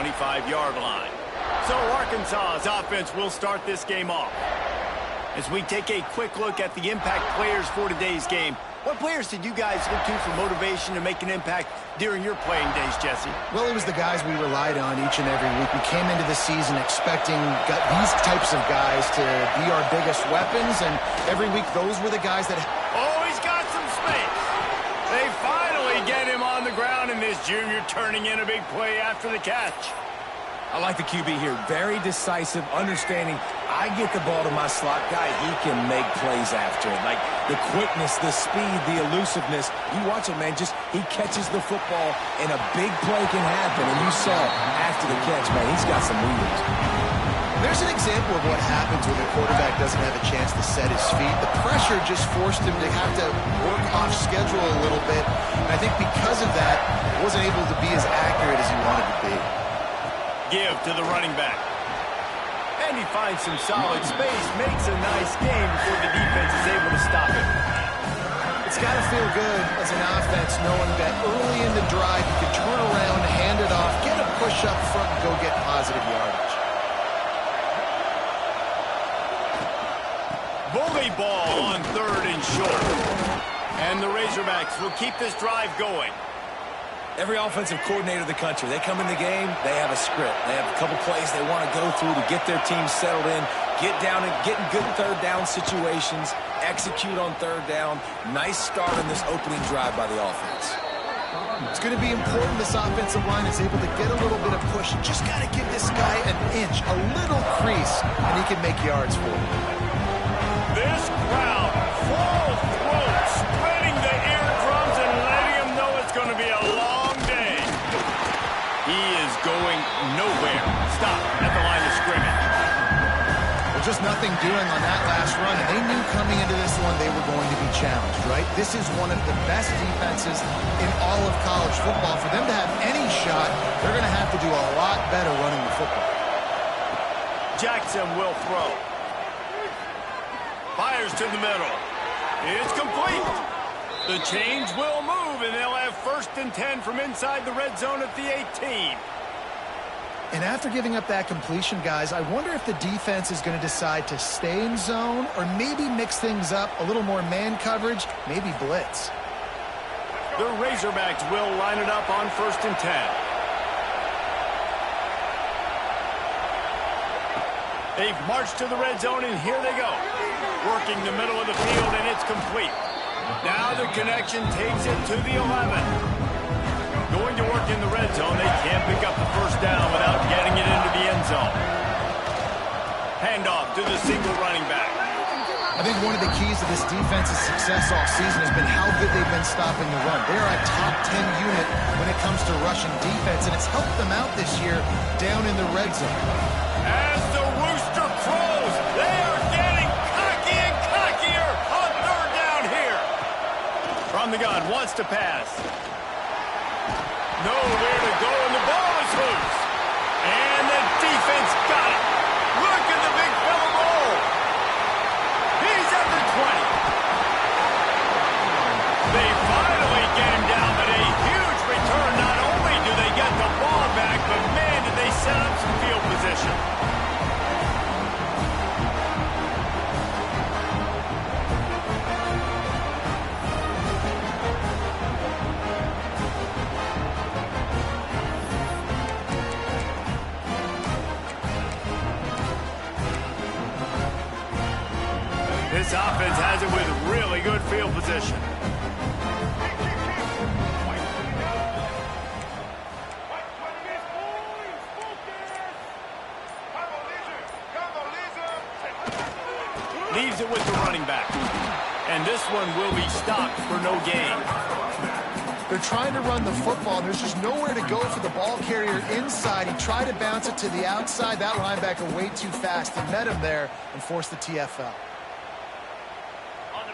25-yard line. So Arkansas's offense will start this game off. As we take a quick look at the impact players for today's game, what players did you guys look to for motivation to make an impact during your playing days, Jesse? Well, it was the guys we relied on each and every week. We came into the season expecting these types of guys to be our biggest weapons, and every week those were the guys that... Oh, he's got some space. They finally get him on the ground, and this junior turning in a big play after the catch. I like the QB here. Very decisive, understanding I get the ball to my slot guy, he can make plays after it. Like the quickness, the speed, the elusiveness. You watch it, man, he catches the football and a big play can happen. And you saw after the catch, man, he's got some wheels. There's an example of what happens when the quarterback doesn't have a chance to set his feet. The pressure just forced him to have to work off schedule a little bit. And I think because of that, he wasn't able to be as accurate as he wanted to be. Give to the running back. And he finds some solid space, makes a nice game before the defense is able to stop it. It's got to feel good as an offense knowing that early in the drive you can turn around, hand it off, get a push up front, and go get positive yardage. Bully ball on 3rd and short. And the Razorbacks will keep this drive going. Every offensive coordinator in the country, they come in the game, they have a script. They have a couple plays they want to go through to get their team settled in, get down and get in good third down situations, execute on third down. Nice start in this opening drive by the offense. It's going to be important this offensive line is able to get a little bit of push. You just got to give this guy an inch, a little crease, and he can make yards for you. This crowd, full throat, spreading the eardrums and letting him know it's going to be a long day. He is going nowhere. Stop at the line of scrimmage. Well, just nothing doing on that last run, and they knew coming into this one they were going to be challenged, right? This is one of the best defenses in all of college football. For them to have any shot, they're going to have to do a lot better running the football. Jackson will throw. Fires to the middle. It's complete. The change will move, and they'll have 1st and 10 from inside the red zone at the 18. And after giving up that completion, guys, I wonder if the defense is going to decide to stay in zone or maybe mix things up, a little more man coverage, maybe blitz. The Razorbacks will line it up on 1st and 10. They've marched to the red zone, and here they go. Working the middle of the field, and it's complete. Now the connection takes it to the 11. Going to work in the red zone. They can't pick up the 1st down without getting it into the end zone. Handoff to the single running back. I think one of the keys to this defense's success all season has been how good they've been stopping the run. They are a top 10 unit when it comes to rushing defense, and it's helped them out this year down in the red zone. As the rooster crows, they are getting cocky and cockier on 3rd down here. From the gun, wants to pass. Nowhere to go, and the ball is loose. And the defense got it. Look at the big fella roll. He's at the 20. They finally get him down, but a huge return. Not only do they get the ball back, but man, did they set up some field position. This offense has it with really good field position. Leaves it with the running back. And this one will be stopped for no gain. They're trying to run the football. There's just nowhere to go for the ball carrier inside. He tried to bounce it to the outside. That linebacker way too fast. He met him there and forced the TFL.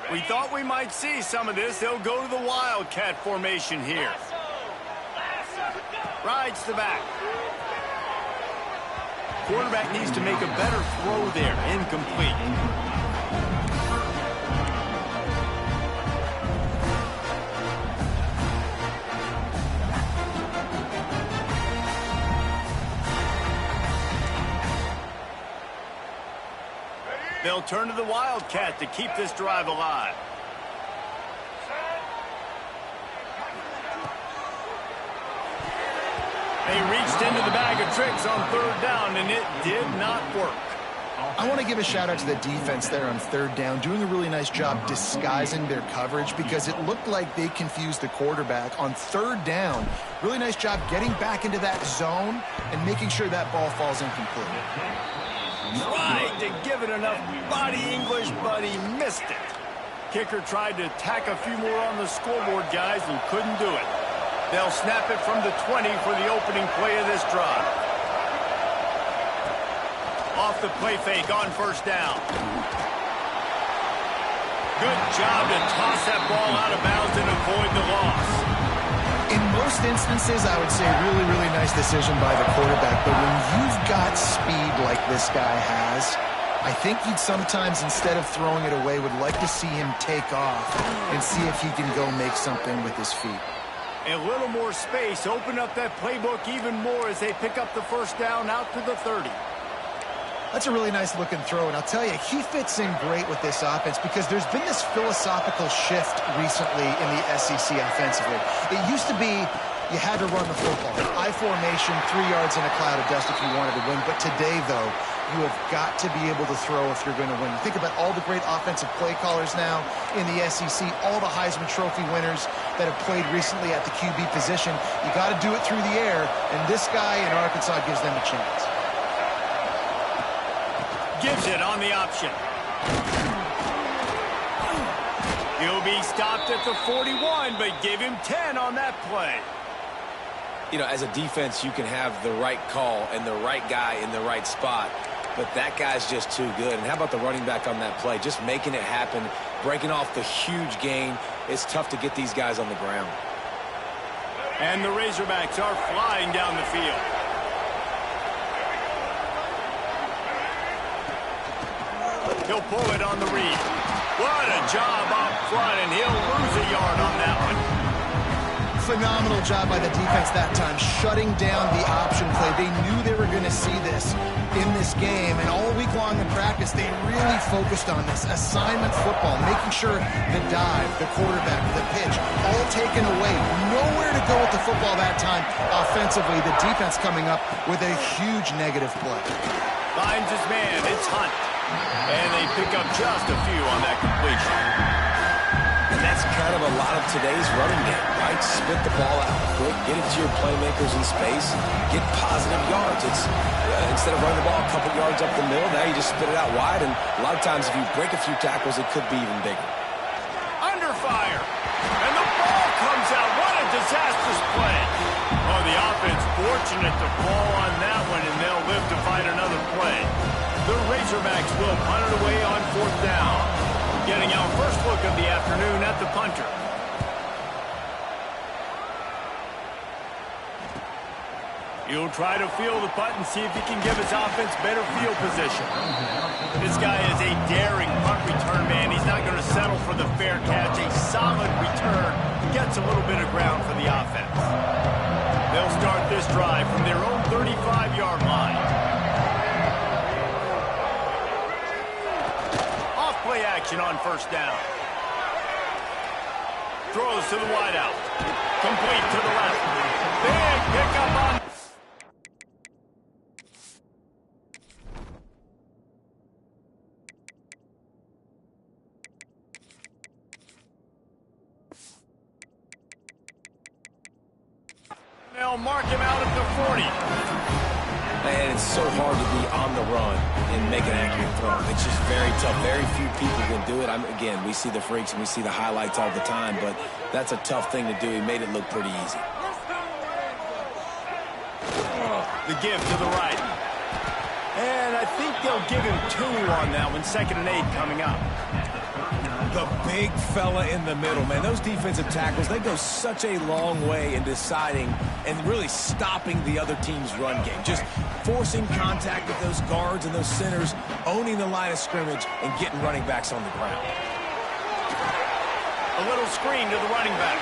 We thought we might see some of this. They'll go to the Wildcat formation here. Rides the back. Quarterback needs to make a better throw there. Incomplete. They'll turn to the Wildcat to keep this drive alive. They reached into the bag of tricks on third down, and it did not work. I want to give a shout out to the defense there on third down, doing a really nice job disguising their coverage because it looked like they confused the quarterback on third down. Really nice job getting back into that zone and making sure that ball falls incomplete. Tried to give it enough body English, but he missed it. Kicker tried to tack a few more on the scoreboard, guys, and couldn't do it. They'll snap it from the 20 for the opening play of this drive. Off the play fake on first down. Good job to toss that ball out of bounds and avoid the loss. In most instances, I would say really, really nice decision by the quarterback. But when you've got speed like this guy has, I think you'd sometimes, instead of throwing it away, would like to see him take off and see if he can go make something with his feet. A little more space, open up that playbook even more as they pick up the first down out to the 30. That's a really nice looking throw, and I'll tell you, he fits in great with this offense because there's been this philosophical shift recently in the SEC offensively. It used to be you had to run the football. I formation, 3 yards in a cloud of dust if you wanted to win. But today, though, you have got to be able to throw if you're going to win. You think about all the great offensive play callers now in the SEC, all the Heisman Trophy winners that have played recently at the QB position. You got to do it through the air, and this guy in Arkansas gives them a chance. Gives it on the option. He'll be stopped at the 41, but give him 10 on that play. You know, as a defense, you can have the right call and the right guy in the right spot, but that guy's just too good. And how about the running back on that play? Just making it happen, breaking off the huge gain. It's tough to get these guys on the ground. And the Razorbacks are flying down the field. He'll pull it on the read. What a job up front, and he'll lose a yard on that one. Phenomenal job by the defense that time, shutting down the option play. They knew they were going to see this in this game, and all week long in practice, they really focused on this assignment football, making sure the dive, the quarterback, the pitch, all taken away. Nowhere to go with the football that time offensively. The defense coming up with a huge negative play. Finds his man. It's Hunt. And they pick up just a few on that completion. And that's kind of a lot of today's running game, right? Spit the ball out quick, get it to your playmakers in space, get positive yards. It's instead of running the ball a couple yards up the middle, now you just spit it out wide. And a lot of times if you break a few tackles, it could be even bigger. Under fire. And the ball comes out. What a disastrous play. Oh, the offense fortunate to fall on that one, and they'll live to fight another play. The Razorbacks will punt it away on fourth down. Getting our first look of the afternoon at the punter. He'll try to field the punt and see if he can give his offense better field position. This guy is a daring punt return man. He's not going to settle for the fair catch. A solid return gets a little bit of ground for the offense. They'll start this drive from their own 35-yard line. Play action on first down. Throws to the wideout. Complete to the left. Big pickup on. They'll mark him out at the 40. And it's so hard to be on the run and make an accurate throw. It's just very tough. Very few people can do it. Again, we see the freaks and we see the highlights all the time, but that's a tough thing to do. He made it look pretty easy. The give to the right. And I think they'll give him 2 on that one. 2nd and 8 coming up. The big fella in the middle, man. Those defensive tackles, they go such a long way in deciding and really stopping the other team's run game. Just forcing contact with those guards and those centers, owning the line of scrimmage, and getting running backs on the ground. A little screen to the running back.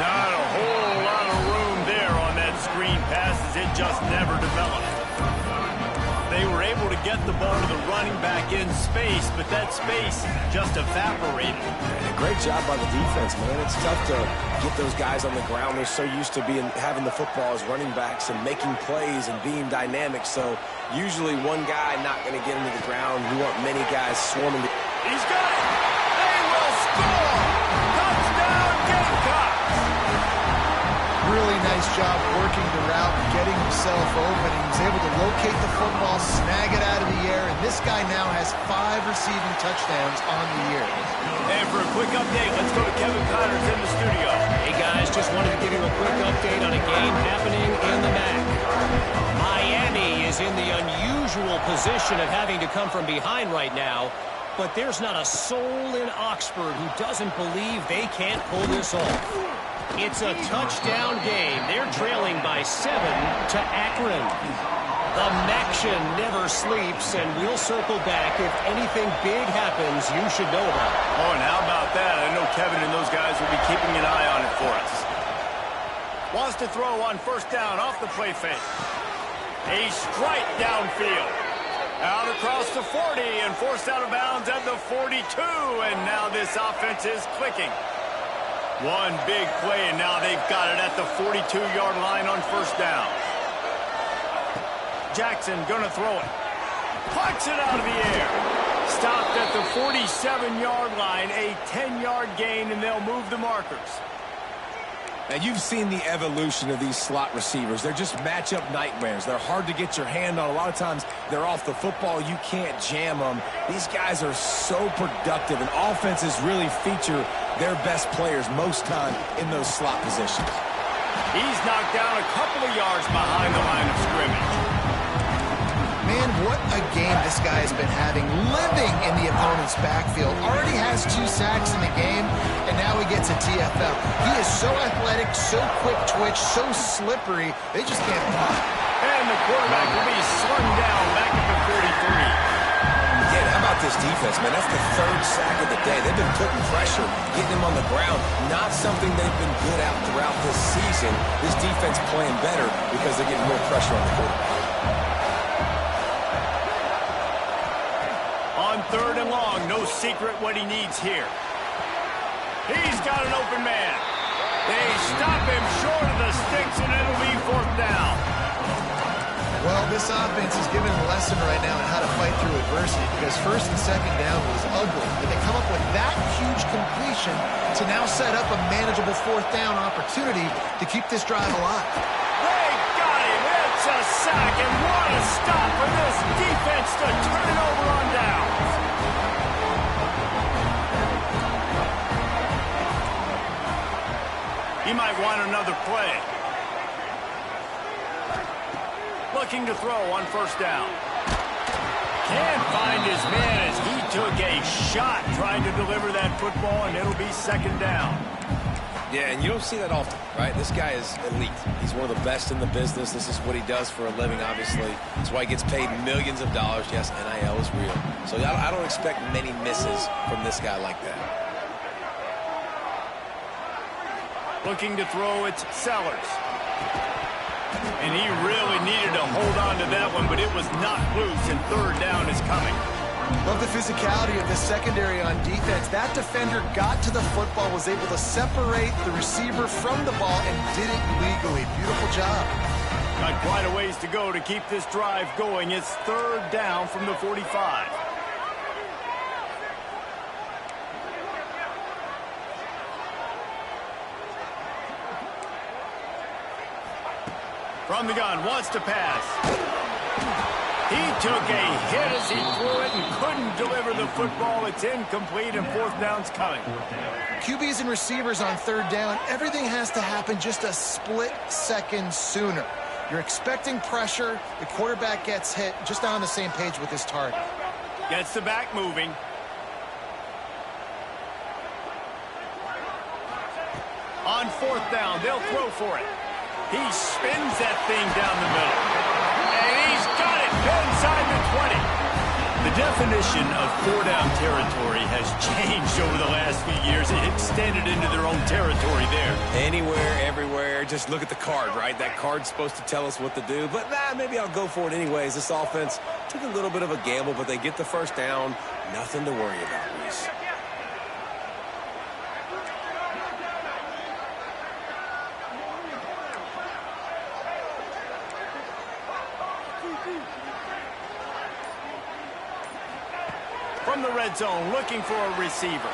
Not a whole lot of room there on that screen pass as it just never developed. They were able to get the ball to the running back in space, but that space just evaporated. And a great job by the defense, man. It's tough to get those guys on the ground. They're so used to having the football as running backs and making plays and being dynamic. So usually one guy not going to get into the ground. You want many guys swarming. He's got it. They will score. Touchdown, Gamecocks. Really nice job working the route, getting himself open. He was able to locate the football, snag it out of the air, and this guy now has 5 receiving touchdowns on the year. And for a quick update, let's go to Kevin Connors in the studio. Hey guys, just wanted to give you a quick update on a game happening in the MAC. Miami is in the unusual position of having to come from behind right now, but there's not a soul in Oxford who doesn't believe they can't pull this off. It's a touchdown game. They're trailing by 7 to Akron. The Maction never sleeps, and we'll circle back if anything big happens you should know about. Oh, and how about that? I know Kevin and those guys will be keeping an eye on it for us. Wants to throw on first down off the play fake. A strike downfield. Out across the 40 and forced out of bounds at the 42, and now this offense is clicking. One big play, and now they've got it at the 42-yard line on first down. Jackson gonna throw it. Plucks it out of the air. Stopped at the 47-yard line, a 10-yard gain, and they'll move the markers. Now, you've seen the evolution of these slot receivers. They're just matchup nightmares. They're hard to get your hand on. A lot of times, they're off the football. You can't jam them. These guys are so productive, and offenses really feature their best players most time in those slot positions. He's knocked down a couple of yards behind the line of scrimmage. Man, what a game this guy has been having, living in the opponent's backfield. Already has 2 sacks in the game, and now he gets a TFL. He is so athletic, so quick twitch, so slippery, they just can't block. And the quarterback will be slung down back at the 43. Yeah, how about this defense, man? That's the 3rd sack of the day. They've been putting pressure, getting him on the ground. Not something they've been good at throughout this season. This defense playing better because they're getting more pressure on the quarterback. On 3rd and long, no secret what he needs here. He's got an open man. They stop him short of the sticks, and it'll be 4th down. Well, this offense is giving a lesson right now on how to fight through adversity, because 1st and 2nd down was ugly, but they come up with that huge completion to now set up a manageable 4th down opportunity to keep this drive alive. They got him. It's a sack, and what a stop for this defense to turn it over on downs. He might want another play. Looking to throw on first down. Can't find his man as he took a shot trying to deliver that football, and it'll be 2nd down. Yeah, and you don't see that often, right? This guy is elite. He's one of the best in the business. This is what he does for a living, obviously. That's why he gets paid millions of dollars. Yes, NIL is real. So I don't expect many misses from this guy like that. Looking to throw, it's Sellers. And he really needed to hold on to that one, but it was not loose, and 3rd down is coming. Love the physicality of the secondary on defense. That defender got to the football, was able to separate the receiver from the ball, and did it legally. Beautiful job. Got quite a ways to go to keep this drive going. It's 3rd down from the 45. From the gun, wants to pass. He took a hit as he threw it and couldn't deliver the football. It's incomplete, and 4th down's coming. QBs and receivers on 3rd down, everything has to happen just a split second sooner. You're expecting pressure, the quarterback gets hit, just not on the same page with his target. Gets the back moving. On 4th down, they'll throw for it. He spins that thing down the middle. And he's got it inside the 20. The definition of four-down territory has changed over the last few years. It extended into their own territory there. Anywhere, everywhere, just look at the card, right? That card's supposed to tell us what to do, but maybe I'll go for it anyways. This offense took a little bit of a gamble, but they get the first down. Nothing to worry about, Reese. From the red zone, looking for a receiver.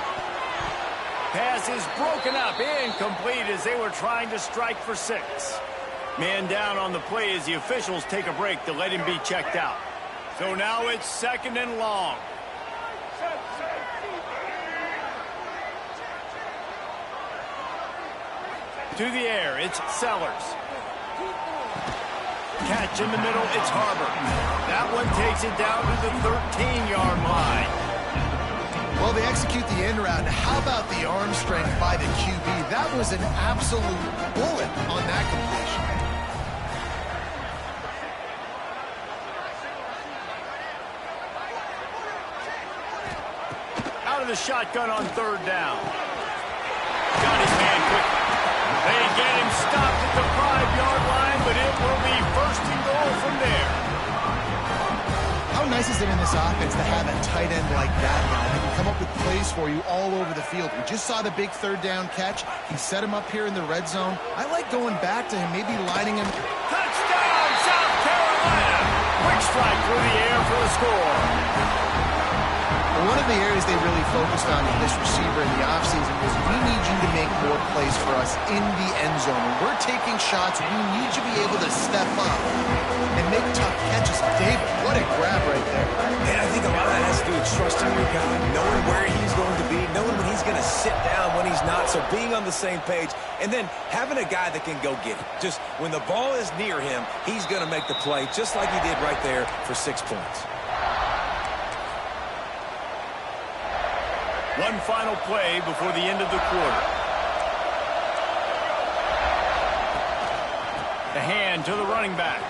Pass is broken up, incomplete as they were trying to strike for 6. Man down on the play as the officials take a break to let him be checked out. So now it's 2nd and long. To the air, it's Sellers. Catch in the middle, it's Harbor. That one takes it down to the 13-yard line. Well, they execute the end route. And how about the arm strength by the QB? That was an absolute bullet on that completion. Out of the shotgun on 3rd down. Got his man quick. They get him stopped at the 5-yard line, but it will be 1st and goal from there. How nice is it in this offense to have a tight end like that guy that can come up with plays for you all over the field? We just saw the big 3rd down catch. He set him up here in the red zone. I like going back to him, maybe lining him. Touchdown, South Carolina! Quick strike through the air for the score. One of the areas they really focused on with this receiver in the offseason was we need you to make more plays for us in the end zone. When we're taking shots, we need you to be able to step up and make tough catches. David, what a grab right there. Man, I think a lot of that has to do with trusting your guy, knowing where he's going to be, knowing when he's going to sit down, when he's not, so being on the same page, and then having a guy that can go get it. Just when the ball is near him, he's going to make the play, just like he did right there for 6 points. One final play before the end of the quarter. The hand to the running back.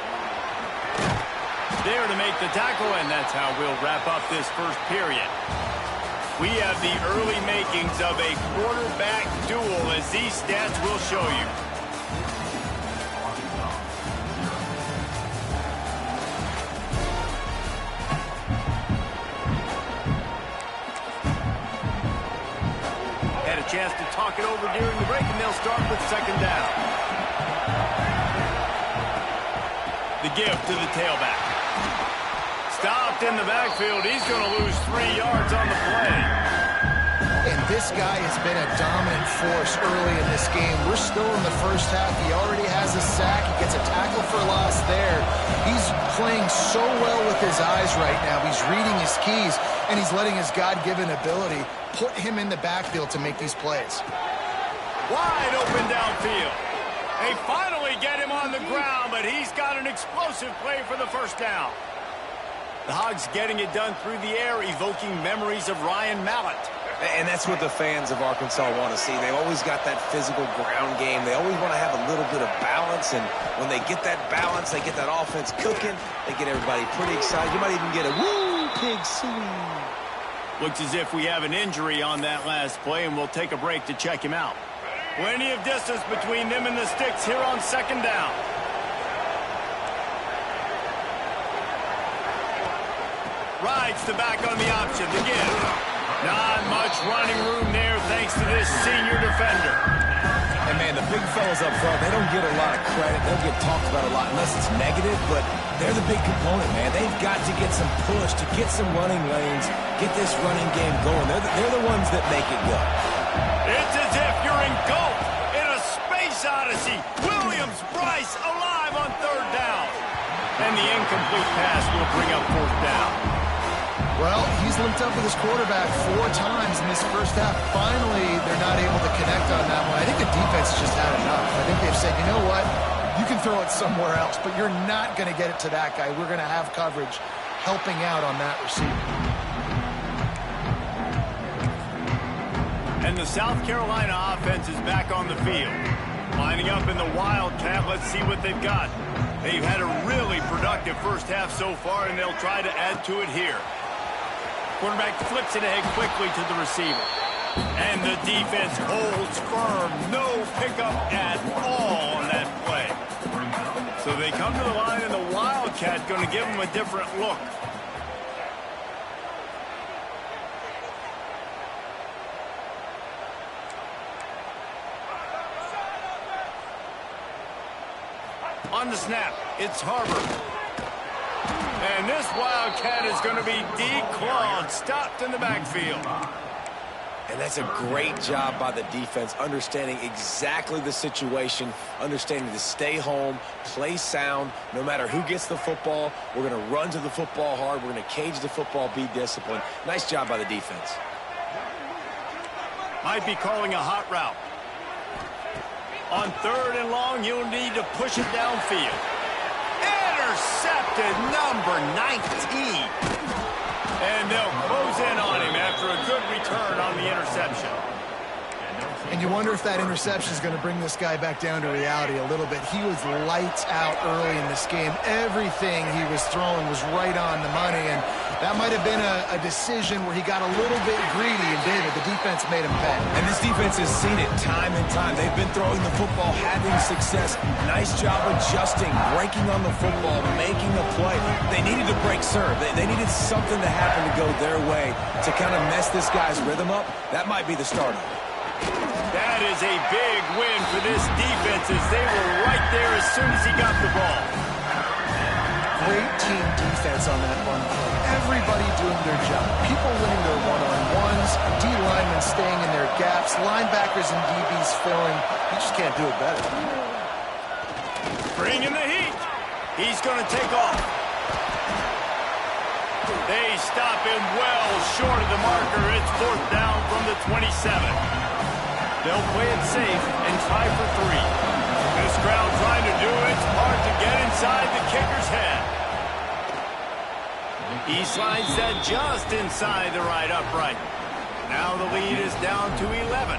There to make the tackle, and that's how we'll wrap up this first period. We have the early makings of a quarterback duel, as these stats will show you. Chance to talk it over during the break, and they'll start with 2nd down. The give to the tailback. Stopped in the backfield. He's going to lose 3 yards on the play. And this guy has been a dominant force early in this game. We're still in the first half. He already has a sack. He gets a tackle for loss there. He's playing so well with his eyes right now. He's reading his keys, and he's letting his God-given ability put him in the backfield to make these plays. Wide open downfield. They finally get him on the ground, but he's got an explosive play for the 1st down. The Hogs getting it done through the air, evoking memories of Ryan Mallett. And that's what the fans of Arkansas want to see. They've always got that physical ground game. They always want to have a little bit of balance, and when they get that balance, they get that offense cooking, they get everybody pretty excited. You might even get a woo, pig suey. Looks as if we have an injury on that last play, and we'll take a break to check him out. Plenty of distance between them and the sticks here on 2nd down. Rides the back on the option to give. Not much running room there thanks to this senior defender. And, man, the big fellas up front, they don't get a lot of credit. They'll get talked about a lot unless it's negative, but they're the big component, man. They've got to get some push, to get some running lanes, get this running game going. They're the ones that make it go. It's as if you're engulfed in a space odyssey. Williams, Bryce alive on 3rd down. And the incomplete pass will bring up 4th down. Well, he's linked up with his quarterback 4 times in this first half. Finally, they're not able to connect on that one. I think the defense just had enough. I think they've said, you know what? You can throw it somewhere else, but you're not going to get it to that guy. We're going to have coverage helping out on that receiver. And the South Carolina offense is back on the field. Lining up in the Wildcat, let's see what they've got. They've had a really productive first half so far, and they'll try to add to it here. Quarterback flips it ahead quickly to the receiver. And the defense holds firm. No pickup at all on that play. So they come to the line, and the Wildcat going to give them a different look. On the snap, it's Harbor. And this Wildcat is going to be declawed, stopped in the backfield. And that's a great job by the defense, understanding exactly the situation, understanding to stay home, play sound, no matter who gets the football. We're going to run to the football hard. We're going to cage the football, be disciplined. Nice job by the defense. Might be calling a hot route. On 3rd and long, you'll need to push it downfield. Intercepted, number 19. And they'll close in on him after a good return on the interception. And you wonder if that interception is going to bring this guy back down to reality a little bit. He was lights out early in this game. Everything he was throwing was right on the money, and that might have been a decision where he got a little bit greedy, and David, the defense made him pay. And this defense has seen it time and time. They've been throwing the football, having success. Nice job adjusting, breaking on the football, making a play. They needed to break serve. They needed something to happen to go their way to kind of mess this guy's rhythm up. That might be the start of it. That is a big win for this defense, as they were right there as soon as he got the ball. Great team defense on that run play. Everybody doing their job. People winning their one-on-ones, D-linemen staying in their gaps, linebackers and DBs filling. You just can't do it better. Bringing the heat. He's going to take off. They stop him well short of the marker. It's 4th down from the 27. They'll play it safe and try for 3. This crowd trying to do its part to get inside the kicker's head. He slides that just inside the right upright. Now the lead is down to 11.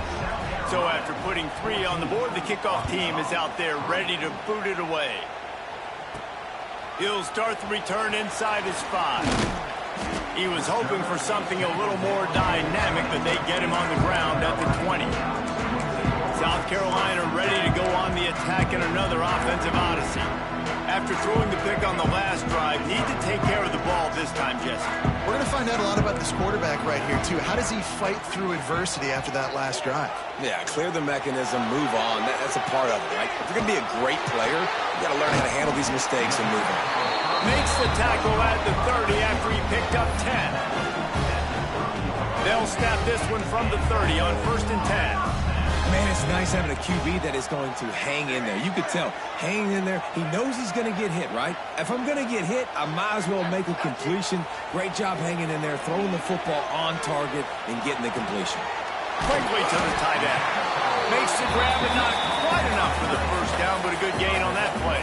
So after putting 3 on the board, the kickoff team is out there ready to boot it away. He'll start the return inside his 5. He was hoping for something a little more dynamic, but they get him on the ground at the 20. South Carolina ready to go on the attack in another offensive odyssey. After throwing the pick on the last drive, need to take care of the ball this time, Jesse. We're going to find out a lot about this quarterback right here, too. How does he fight through adversity after that last drive? Yeah, clear the mechanism, move on. That's a part of it, right? If you're going to be a great player, you got to learn how to handle these mistakes and move on. Makes the tackle at the 30 after he picked up 10. They'll snap this one from the 30 on 1st and 10. Man, it's nice having a QB that is going to hang in there. You could tell, hanging in there. He knows he's going to get hit, right? If I'm going to get hit, I might as well make a completion. Great job hanging in there, throwing the football on target and getting the completion. Quickly to the tight end. Makes the grab and not quite enough for the 1st down, but a good gain on that play.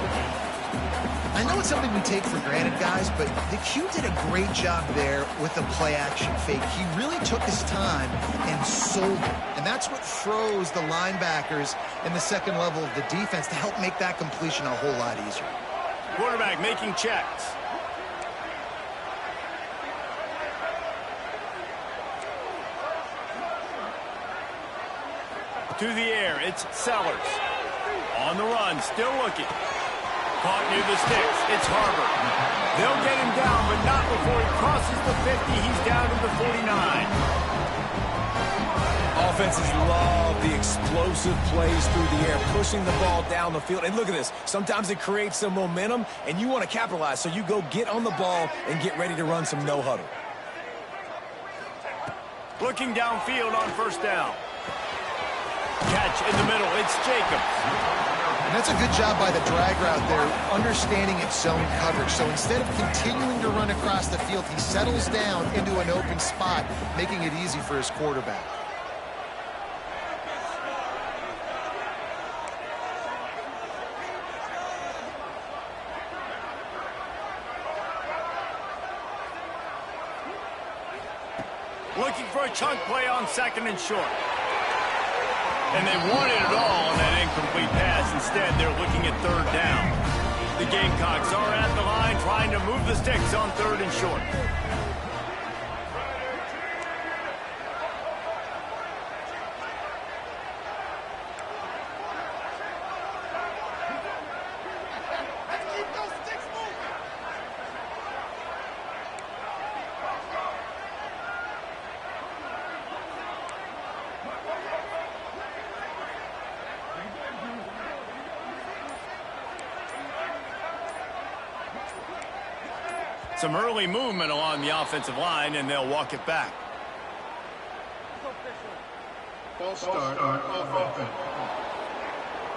I know it's something we take for granted, guys, but the Q did a great job there with the play-action fake. He really took his time and sold it. And that's what froze the linebackers in the second level of the defense to help make that completion a whole lot easier. Quarterback making checks. To the air, it's Sellers. On the run, still looking. Caught near the sticks. It's Harbor. They'll get him down, but not before he crosses the 50. He's down to the 49. Offenses love the explosive plays through the air, pushing the ball down the field. And look at this. Sometimes it creates some momentum, and you want to capitalize. So you go get on the ball and get ready to run some no-huddle. Looking downfield on 1st down. Catch in the middle. It's Jacobs. And that's a good job by the drag route there, understanding its zone coverage. So instead of continuing to run across the field, he settles down into an open spot, making it easy for his quarterback. Looking for a chunk play on 2nd and short. And they wanted it all on that incomplete pass. Instead, they're looking at 3rd down. The Gamecocks are at the line trying to move the sticks on 3rd and short. Some early movement along the offensive line, and they'll walk it back. False start on offense.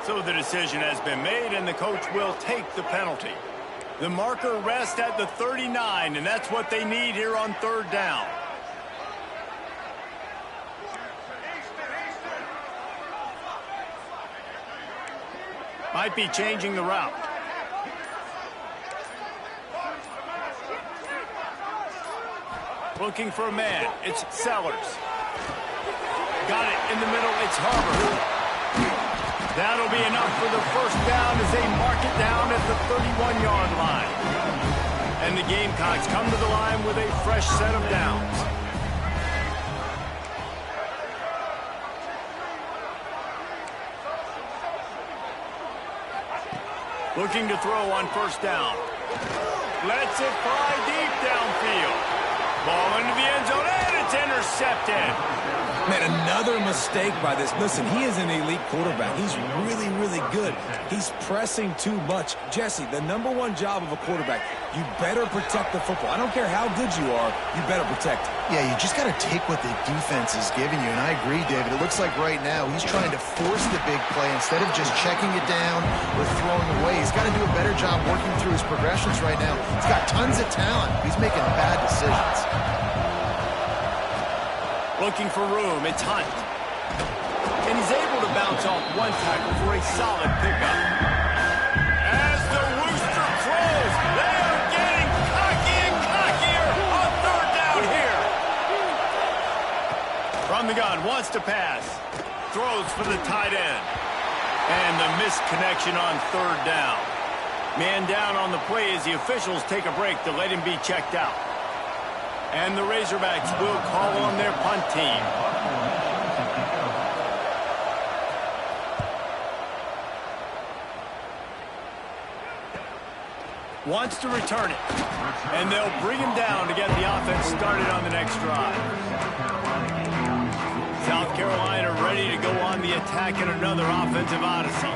So the decision has been made, and the coach will take the penalty. The marker rests at the 39, and that's what they need here on third down. Might be changing the route. Looking for a man. It's Sellers. Got it in the middle. It's Harvard. That'll be enough for the first down as they mark it down at the 31-yard line. And the Gamecocks come to the line with a fresh set of downs. Looking to throw on first down. Lets it fly deep downfield. Ball into the end zone, and it's intercepted. Man, another mistake by this. Listen, he is an elite quarterback. He's really, really good. He's pressing too much. Jesse, the #1 job of a quarterback, you better protect the football. I don't care how good you are, you better protect it. Yeah, you just got to take what the defense is giving you, and I agree, David. It looks like right now he's trying to force the big play instead of just checking it down or throwing away. He's got to do a better job working through his progressions right now. He's got tons of talent. He's making bad decisions. Looking for room, it's Hunt. And he's able to bounce off one tackle for a solid pickup. As the rooster crows, they are getting cocky and cockier on third down here. From the gun, wants to pass. Throws for the tight end. And the missed connection on third down. Man down on the play as the officials take a break to let him be checked out. And the Razorbacks will call on their punt team. Wants to return it. And they'll bring him down to get the offense started on the next drive. South Carolina ready to go on the attack in another offensive odyssey.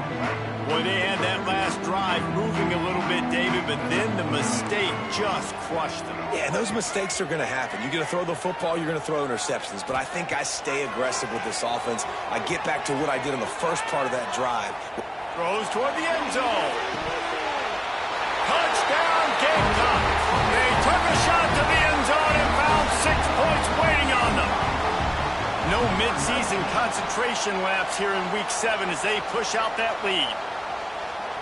Boy, they had that last drive moving a little bit, David, but then the mistake just crushed them. Yeah, those mistakes are going to happen. You're going to throw the football, you're going to throw interceptions. But I think I stay aggressive with this offense. I get back to what I did in the first part of that drive. Throws toward the end zone. Touchdown, Gamecocks. They took a shot to the end zone and found 6 points waiting on them. No midseason concentration laps here in Week 7 as they push out that lead.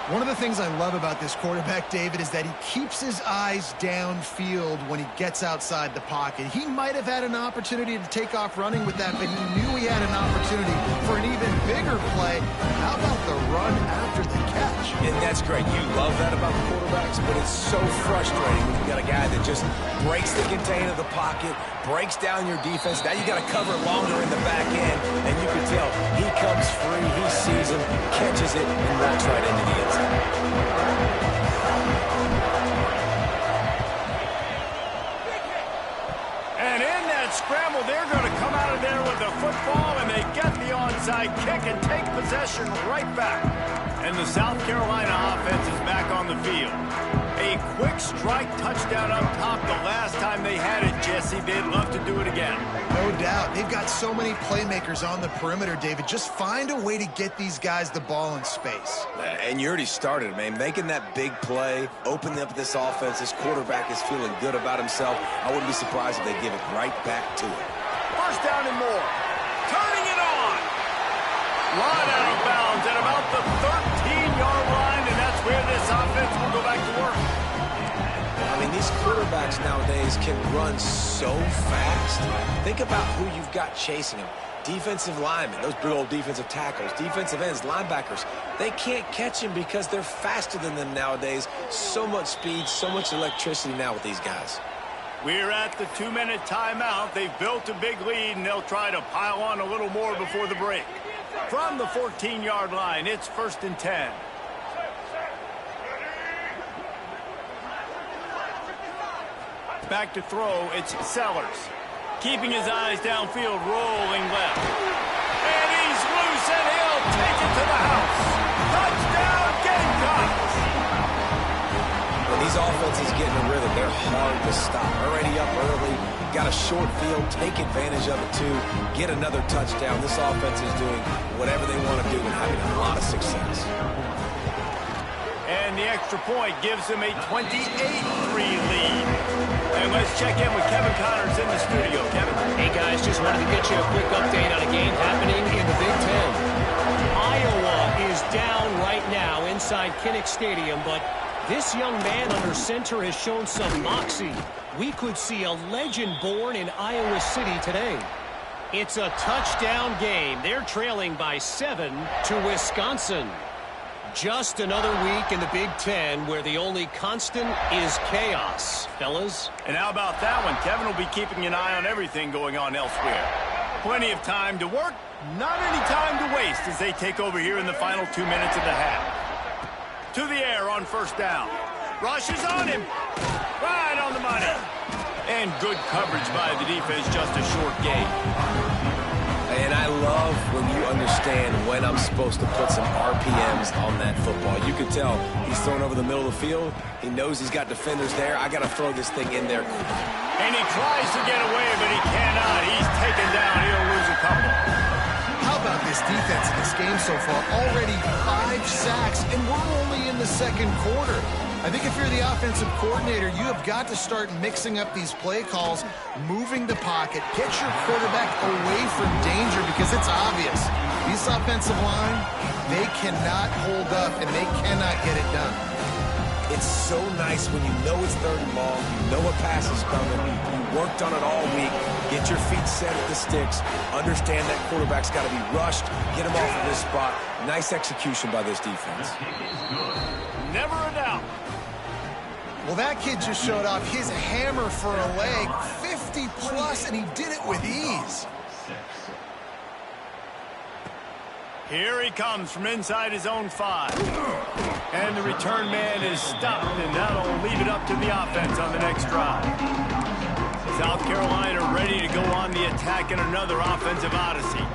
One of the things I love about this quarterback, David, is that he keeps his eyes downfield when he gets outside the pocket. He might have had an opportunity to take off running with that, but he knew he had an opportunity for an even bigger play. How about the run after the catch? And that's great. You love that about the quarterbacks, but it's so frustrating when you got a guy that just breaks the contain of the pocket, breaks down your defense. Now you got to cover longer in the back end, and you can tell he comes free, he sees him, catches it, and walks right into the end zone. And in that scramble, they're going to come out of there with the football, and they get the onside kick and take possession right back. And the South Carolina offense is back on the field. A quick strike touchdown up top the last time they had it, Jesse. They'd love to do it again. No doubt. They've got so many playmakers on the perimeter, David. Just find a way to get these guys the ball in space. And you already started, man. Making that big play, opening up this offense. This quarterback is feeling good about himself. I wouldn't be surprised if they give it right back to him. First down and more. Turning it on. Line out of bounds at about the 13-yard line, and that's where this offense will go back to work. I mean, these quarterbacks nowadays can run so fast. Think about who you've got chasing them. Defensive linemen, those big old defensive tackles, defensive ends, linebackers. They can't catch him because they're faster than them nowadays. So much speed, so much electricity now with these guys. We're at the 2-minute timeout. They've built a big lead, and they'll try to pile on a little more before the break. From the 14-yard line, it's 1st and 10. Back to throw, it's Sellers. Keeping his eyes downfield, rolling left. And he's loose, and he'll take it to the house. Touchdown, Gamecocks! And these offenses get in a rhythm, they're hard to stop. Already up early, got a short field, take advantage of it too, get another touchdown. This offense is doing whatever they want to do and having a lot of success. And the extra point gives them a 28-3 lead. And let's check in with Kevin Connors in the studio. Kevin? Hey, guys, just wanted to get you a quick update on a game happening in the Big Ten. Iowa is down right now inside Kinnick Stadium, but this young man under center has shown some moxie. We could see a legend born in Iowa City today. It's a touchdown game. They're trailing by 7 to Wisconsin. Just another week in the Big Ten where the only constant is chaos, fellas. And how about that one? Kevin will be keeping an eye on everything going on elsewhere. Plenty of time to work, not any time to waste as they take over here in the final 2 minutes of the half. To the air on first down. Rush is on him. Right on the money. And good coverage by the defense, just a short gain. And I love when you understand when I'm supposed to put some RPMs on that football. You can tell he's thrown over the middle of the field. He knows he's got defenders there. I got to throw this thing in there. And he tries to get away, but he cannot. He's taken down. He'll lose a couple. How about this defense in this game so far? Already 5 sacks, and we're only in the second quarter. I think if you're the offensive coordinator, you have got to start mixing up these play calls, moving the pocket, get your quarterback away from danger because it's obvious. This offensive line, they cannot hold up and they cannot get it done. It's so nice when you know it's 3rd and long, you know a pass is coming, you worked on it all week, get your feet set at the sticks, understand that quarterback's got to be rushed, get him off of this spot. Nice execution by this defense. Never a doubt. Well, that kid just showed off his hammer for a leg, 50-plus, and he did it with ease. Here he comes from inside his own 5. And the return man is stopped, and that'll leave it up to the offense on the next drive. South Carolina ready to go on the attack in another offensive odyssey.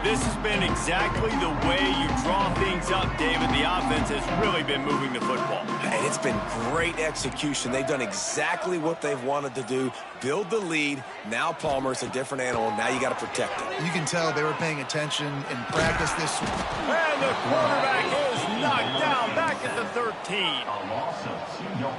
This has been exactly the way you draw things up, David. The offense has really been moving the football. And it's been great execution. They've done exactly what they've wanted to do. Build the lead. Now Palmer's a different animal. Now you got to protect it. You can tell they were paying attention in practice this week. And the quarterback is knocked down back at the 13.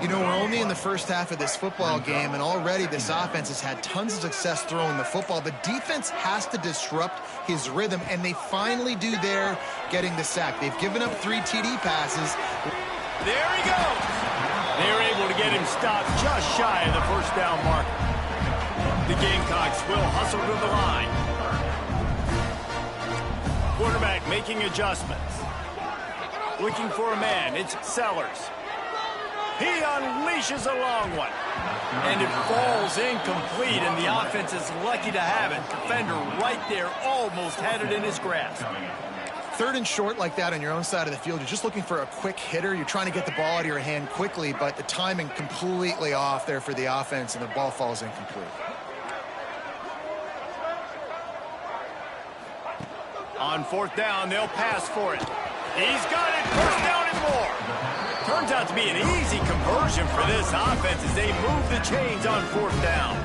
You know, we're only in the first half of this football game, and already this offense has had tons of success throwing the football. The defense has to disrupt his rhythm, and they finally do there, getting the sack. They've given up 3 TD passes. There he goes. They're able to get him stopped just shy of the first down marker. The Gamecocks will hustle to the line. Quarterback making adjustments. Looking for a man. It's Sellers. He unleashes a long one. And it falls incomplete, and the offense is lucky to have it. Defender right there almost had it in his grasp. 3rd and short like that on your own side of the field, you're just looking for a quick hitter. You're trying to get the ball out of your hand quickly, but the timing completely off there for the offense, and the ball falls incomplete. On 4th down, they'll pass for it. He's got it. 1st down and more. Turns out to be an easy conversion for this offense as they move the chains on 4th down.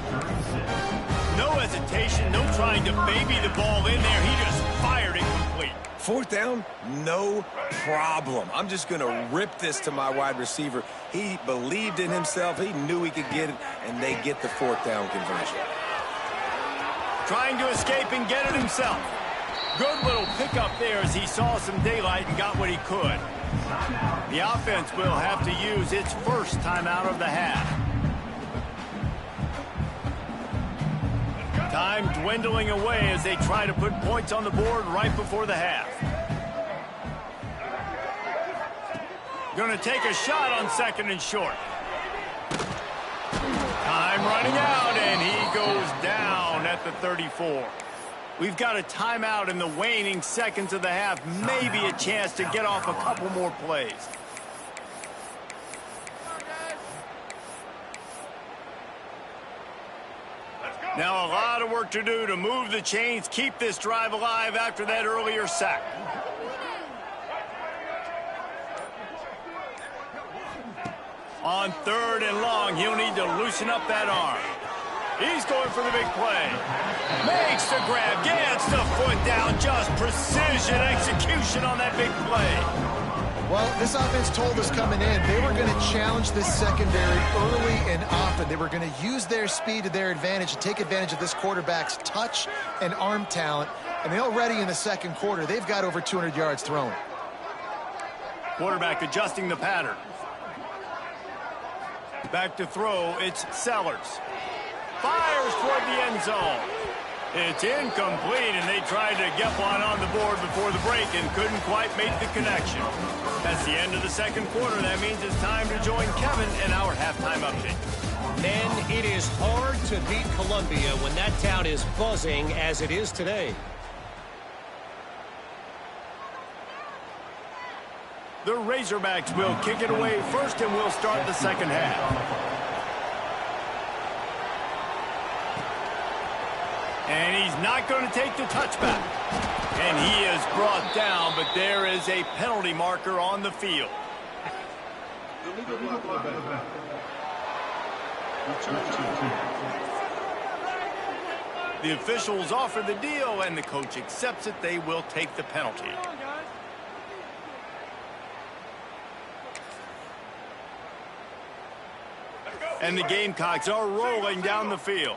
No hesitation, no trying to baby the ball in there. He just fired it complete. 4th down, no problem. I'm just going to rip this to my wide receiver. He believed in himself. He knew he could get it, and they get the 4th down conversion. Trying to escape and get it himself. Good little pickup there as he saw some daylight and got what he could. The offense will have to use its first timeout of the half. Time dwindling away as they try to put points on the board right before the half. Going to take a shot on 2nd and short. Time running out, and he goes down at the 34. We've got a timeout in the waning seconds of the half. Maybe a chance to get off a couple more plays. Now a lot of work to do to move the chains, keep this drive alive after that earlier sack. On 3rd and long, he'll need to loosen up that arm. He's going for the big play. Makes the grab, gets the foot down. Just precision execution on that big play. Well, this offense told us coming in they were going to challenge this secondary early and often. They were going to use their speed to their advantage and take advantage of this quarterback's touch and arm talent. And they already in the second quarter, they've got over 200 yards thrown. Quarterback adjusting the pattern. Back to throw, it's Sellers. Fires toward the end zone. It's incomplete, and they tried to get one on the board before the break and couldn't quite make the connection. That's the end of the second quarter. That means it's time to join Kevin in our halftime update. Men, it is hard to beat Columbia when that town is buzzing as it is today. The Razorbacks will kick it away first, and we'll start the second half. And he's not going to take the touchback. And he is brought down, but there is a penalty marker on the field. The officials offer the deal, and the coach accepts it. They will take the penalty. And the Gamecocks are rolling down the field.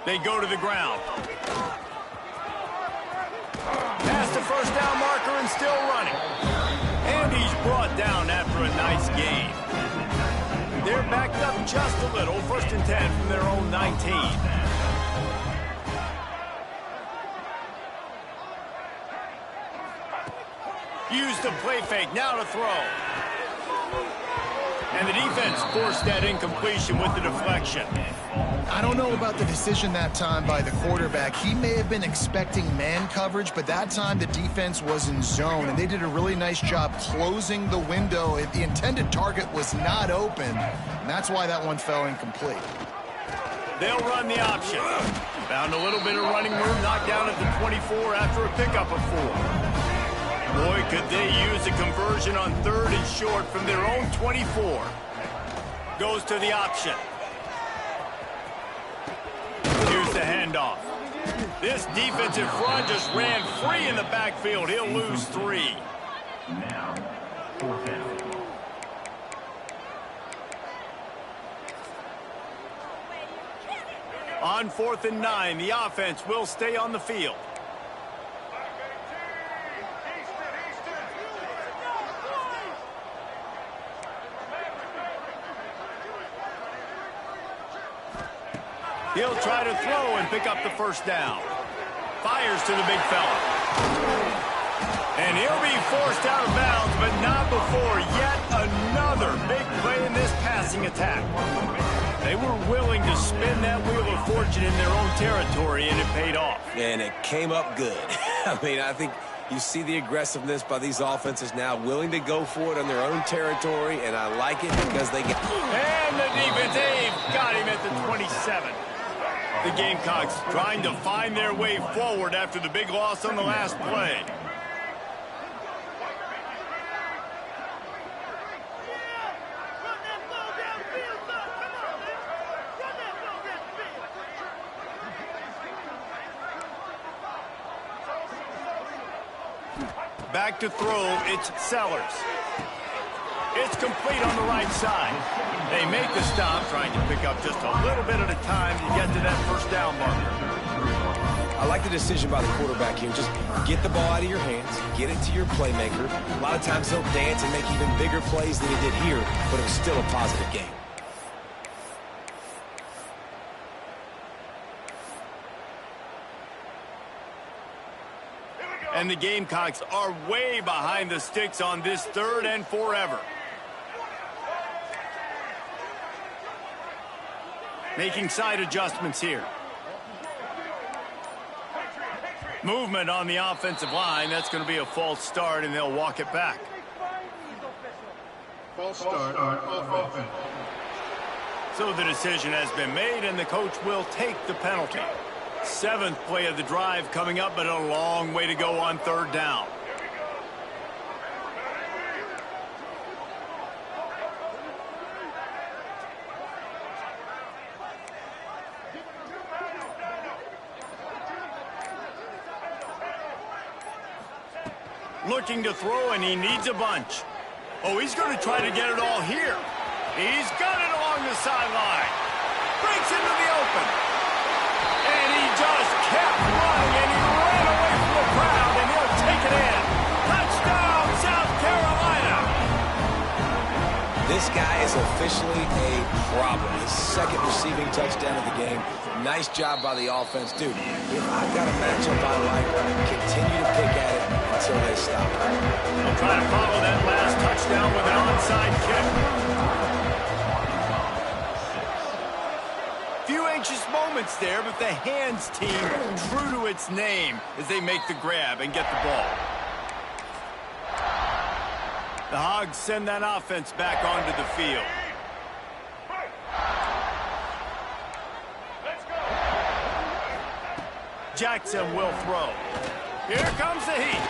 They go to the ground. Past the first down marker and still running. And he's brought down after a nice gain. They're backed up just a little. 1st and 10 from their own 19. Use the play fake. Now to throw. And the defense forced that incompletion with the deflection. I don't know about the decision that time by the quarterback. He may have been expecting man coverage, but that time the defense was in zone, and they did a really nice job closing the window. The intended target was not open, and that's why that one fell incomplete. They'll run the option. Found a little bit of running room, knocked down at the 24 after a pickup of 4. Boy, could they use a conversion on 3rd and short from their own 24. Goes to the option. Here's the handoff. This defensive front just ran free in the backfield. He'll lose 3. Now, 4th down. On 4th and 9, the offense will stay on the field. He'll try to throw and pick up the first down. Fires to the big fella. And he'll be forced out of bounds, but not before yet another big play in this passing attack. They were willing to spin that wheel of fortune in their own territory, and it paid off. And it came up good. I mean, I think you see the aggressiveness by these offenses now, willing to go for it on their own territory, and I like it because they get... And the defense, they've got him at the 27. The Gamecocks trying to find their way forward after the big loss on the last play. Back to throw, it's Sellers. It's complete on the right side. They make the stop, trying to pick up just a little bit at a time to get to that first down marker. I like the decision by the quarterback here. Just get the ball out of your hands, get it to your playmaker. A lot of times he'll dance and make even bigger plays than he did here, but it was still a positive game. And the Gamecocks are way behind the sticks on this 3rd and forever. Making side adjustments here. Movement on the offensive line. That's going to be a false start, and they'll walk it back. False start on offense. So the decision has been made, and the coach will take the penalty. 7th play of the drive coming up, but a long way to go on 3rd down. Looking to throw, and he needs a bunch. Oh, he's going to try to get it all here. He's got it along the sideline. Breaks into the open. And he just kept running, and he ran away from the crowd, and he'll take it in. Touchdown, South Carolina. This guy is officially a problem. His 2nd receiving touchdown of the game. Nice job by the offense. Dude, if I've got a matchup I like, continue to pick at it until they stop. They'll try to follow that last touchdown with an onside kick. Few anxious moments there, but the hands team true to its name as they make the grab and get the ball. The Hogs send that offense back onto the field. Jackson will throw. Here comes the heat.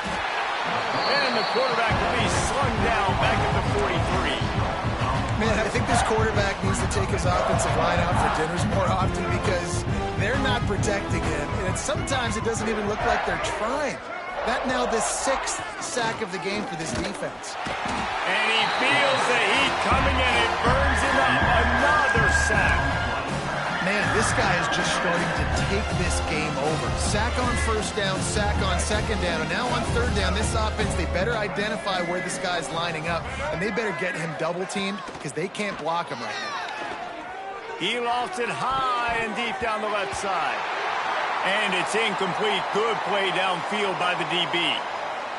And the quarterback will be slung down back at the 43. Man, I think this quarterback needs to take his offensive line out for dinners more often because they're not protecting him. And sometimes it doesn't even look like they're trying. That now the 6th sack of the game for this defense. And he feels the heat coming and it burns him up. Another sack. Man, this guy is just starting to take this game over. Sack on 1st down, sack on 2nd down, and now on 3rd down, this offense, they better identify where this guy's lining up, and they better get him double-teamed because they can't block him right now. He lost it high and deep down the left side. And it's incomplete. Good play downfield by the DB.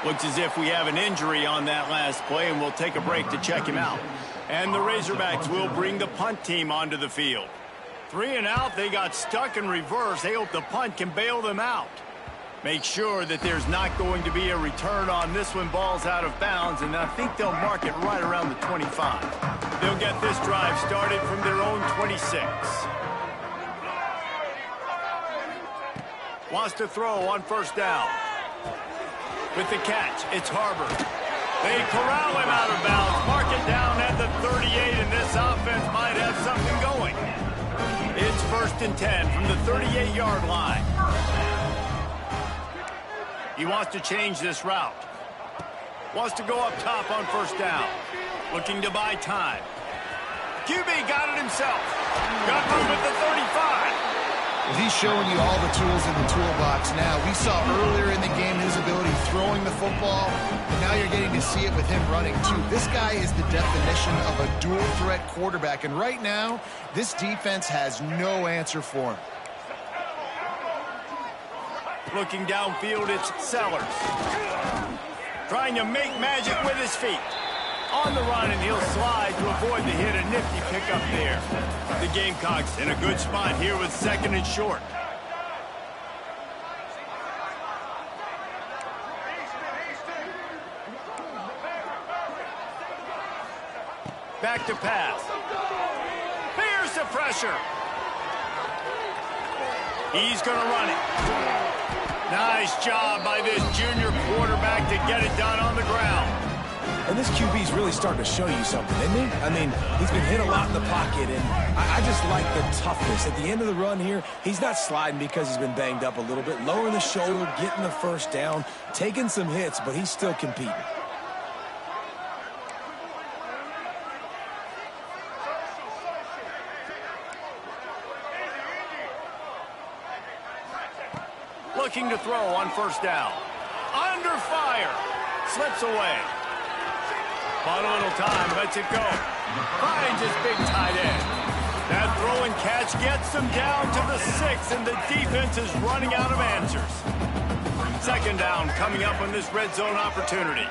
Looks as if we have an injury on that last play, and we'll take a break to check him out. And the Razorbacks will bring the punt team onto the field. 3 and out, they got stuck in reverse. They hope the punt can bail them out. Make sure that there's not going to be a return on this one. Ball's out of bounds, and I think they'll mark it right around the 25. They'll get this drive started from their own 26. Wants to throw on 1st down. With the catch, it's Harbor. They corral him out of bounds, mark it down at the 38, and this offense might have something going. It's 1st and 10 from the 38-yard line. He wants to change this route. Wants to go up top on 1st down. Looking to buy time. QB got it himself. Got room at the 35. Well, he's showing you all the tools in the toolbox now. We saw earlier in the game his ability throwing the football, and now you're getting to see it with him running too. This guy is the definition of a dual-threat quarterback, and right now, this defense has no answer for him. Looking downfield, it's Sellers. Trying to make magic with his feet. On the run, and he'll slide to avoid the hit. A nifty pickup there. The Gamecocks in a good spot here with 2nd and short. Back to pass. Here's the pressure. He's going to run it. Nice job by this junior quarterback to get it done on the ground. And this QB's really starting to show you something, isn't he? I mean, he's been hit a lot in the pocket, and I just like the toughness. At the end of the run here, he's not sliding because he's been banged up a little bit. Lowering the shoulder, getting the 1st down, taking some hits, but he's still competing. Looking to throw on 1st down. Under fire. Slips away. Bought a little time, lets it go. Finds his big tight end. That throw and catch gets them down to the 6, and the defense is running out of answers. 2nd down coming up on this red zone opportunity.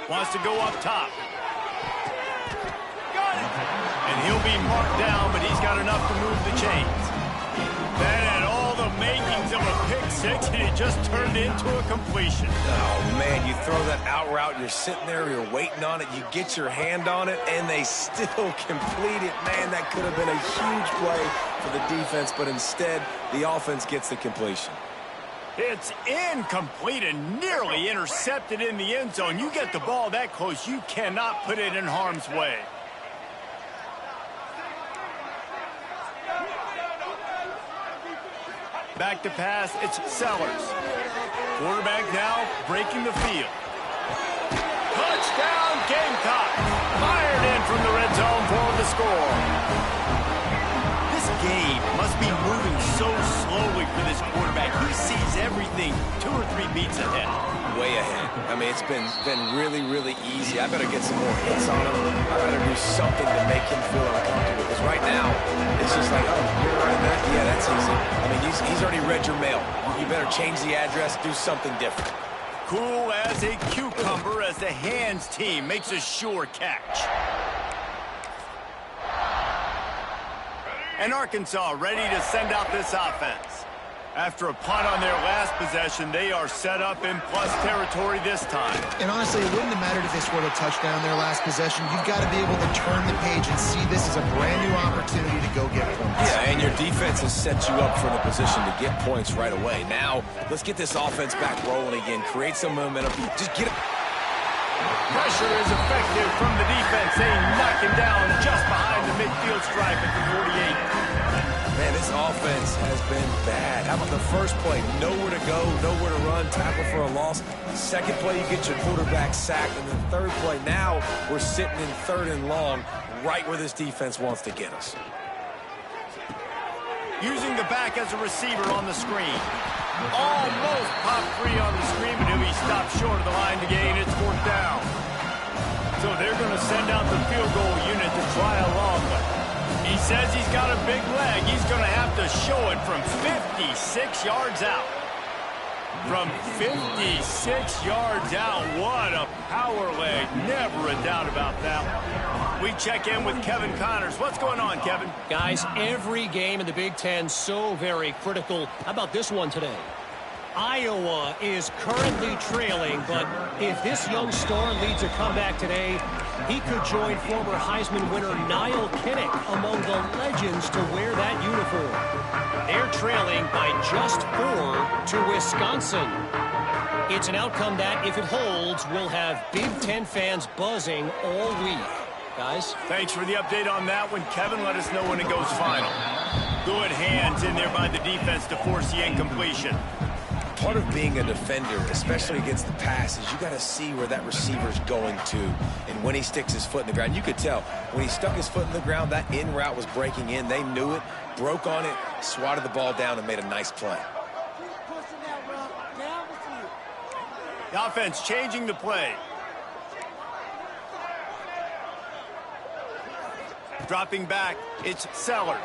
Wants to go up top. Got it! And he'll be marked down, but he's got enough to move the chains. That had all the makings of a pick six, and it just turned into a completion. Oh, man, you throw that out route, you're sitting there, you're waiting on it, you get your hand on it, and they still complete it. Man, that could have been a huge play for the defense, but instead, the offense gets the completion. It's incomplete and nearly intercepted in the end zone. You get the ball that close, you cannot put it in harm's way. Back to pass, it's Sellers. Quarterback now breaking the field. Touchdown, Gamecock. Fired in from the red zone for the score. This game must be moving so slowly for this quarterback. He sees everything 2 or 3 beats ahead. Way ahead. I mean, it's been really, really easy. I better get some more hits on him. I better do something to make him feel uncomfortable. Because right now, it's just like, oh, you're running that? Yeah, that's easy. I mean, he's already read your mail. You better change the address, do something different. Cool as a cucumber as the hands team makes a sure catch. And Arkansas ready to send out this offense. After a punt on their last possession, they are set up in plus territory this time. And honestly, it wouldn't have mattered if they scored a touchdown their last possession. You've got to be able to turn the page and see this as a brand new opportunity to go get points. Yeah, and your defense has set you up for the position to get points right away. Now, let's get this offense back rolling again. Create some momentum. Just get it. Pressure is effective from the defense. They knock him down just behind the midfield stripe at the 48. Man, this offense has been bad. How about the first play? Nowhere to go, nowhere to run, tackle for a loss. Second play, you get your quarterback sacked. And then third play, now we're sitting in 3rd and long, right where this defense wants to get us. Using the back as a receiver on the screen. Almost pop free on the screen, but he'll be stopped short of the line to gain. It's 4th down. So they're going to send out the field goal unit to try a long one. He says he's got a big leg. He's going to have to show it from 56 yards out. From 56 yards out, what a power leg. Never a doubt about that. We check in with Kevin Connors. What's going on, Kevin? Guys, every game in the Big Ten so very critical. How about this one today? Iowa is currently trailing, but if this young star leads a comeback today, he could join former Heisman winner Niall Kinnick among the legends to wear that uniform. They're trailing by just 4 to Wisconsin. It's an outcome that, if it holds, will have Big Ten fans buzzing all week. Guys? Thanks for the update on that one, Kevin. Let us know when it goes final. Good hands in there by the defense to force the incompletion. Part of being a defender, especially against the pass, is you got to see where that receiver's going to and when he sticks his foot in the ground. You could tell when he stuck his foot in the ground, that in route was breaking in. They knew it, broke on it, swatted the ball down, and made a nice play. The offense changing the play. Dropping back, it's Sellers.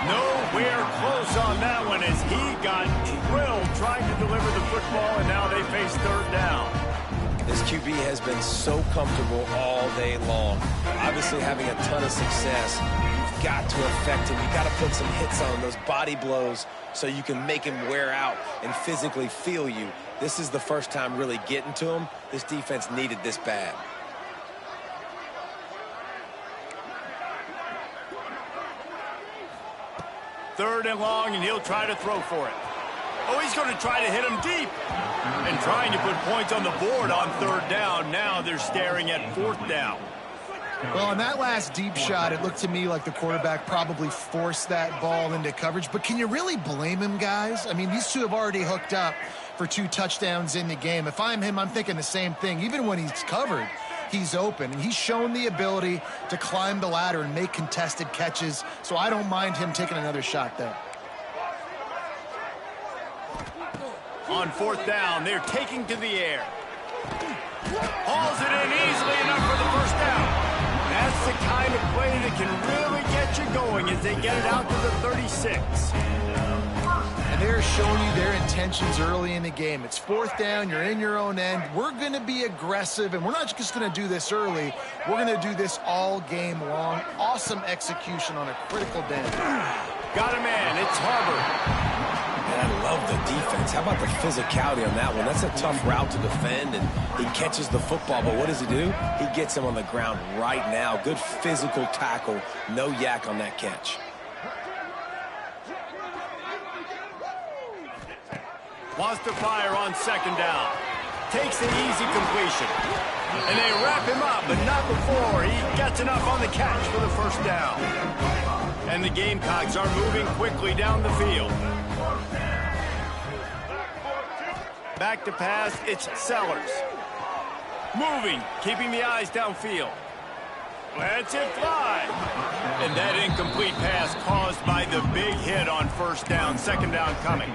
Nowhere close on that one as he got drilled trying to deliver the football, and now they face 3rd down. This QB has been so comfortable all day long. Obviously having a ton of success. You've got to affect him. You've got to put some hits on him, those body blows, so you can make him wear out and physically feel you. This is the first time really getting to him. This defense needed this bad. Third and long, and he'll try to throw for it. Oh, he's going to try to hit him deep. And trying to put points on the board on 3rd down. Now they're staring at 4th down. Well, on that last deep shot, it looked to me like the quarterback probably forced that ball into coverage. But can you really blame him, guys? I mean, these two have already hooked up for 2 touchdowns in the game. If I'm him, I'm thinking the same thing. Even when he's covered, he's open. And he's shown the ability to climb the ladder and make contested catches. So I don't mind him taking another shot there. On 4th down, they're taking to the air. Hauls it in easily enough for the 1st down. That's the kind of play that can really get you going as they get it out to the 36. And they're showing you their intentions early in the game. It's 4th down. You're in your own end. We're going to be aggressive, and we're not just going to do this early. We're going to do this all game long. Awesome execution on a critical down. Got a man. It's Harvard. And I love the defense. How about the physicality on that one? That's a tough route to defend, and he catches the football. But what does he do? He gets him on the ground right now. Good physical tackle. No yak on that catch. Wants to fire on second down. Takes the easy completion. And they wrap him up, but not before he gets enough on the catch for the first down. And the Gamecocks are moving quickly down the field. Back to pass, it's Sellers. Moving, keeping the eyes downfield. Lets it fly. And that incomplete pass caused by the big hit on first down, second down coming.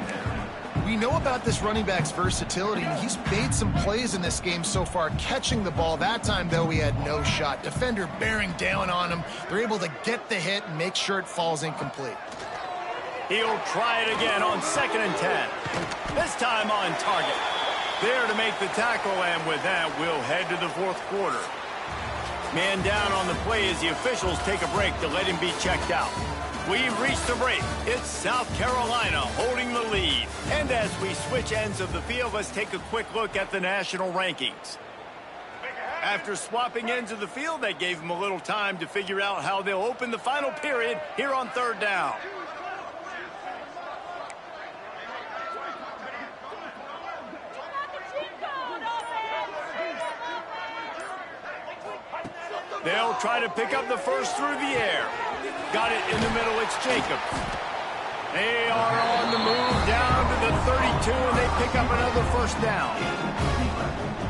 We know about this running back's versatility, and he's made some plays in this game so far, catching the ball. That time, though, he had no shot. Defender bearing down on him. They're able to get the hit and make sure it falls incomplete. He'll try it again on 2nd and 10. This time on target. There to make the tackle, and with that, we'll head to the fourth quarter. Man down on the play as the officials take a break to let him be checked out. We've reached the break. It's South Carolina holding the lead. And as we switch ends of the field, let's take a quick look at the national rankings. After swapping ends of the field, that gave them a little time to figure out how they'll open the final period here on third down. They'll try to pick up the first through the air. Got it in the middle, it's Jacobs. They are on the move down to the 32, and they pick up another first down.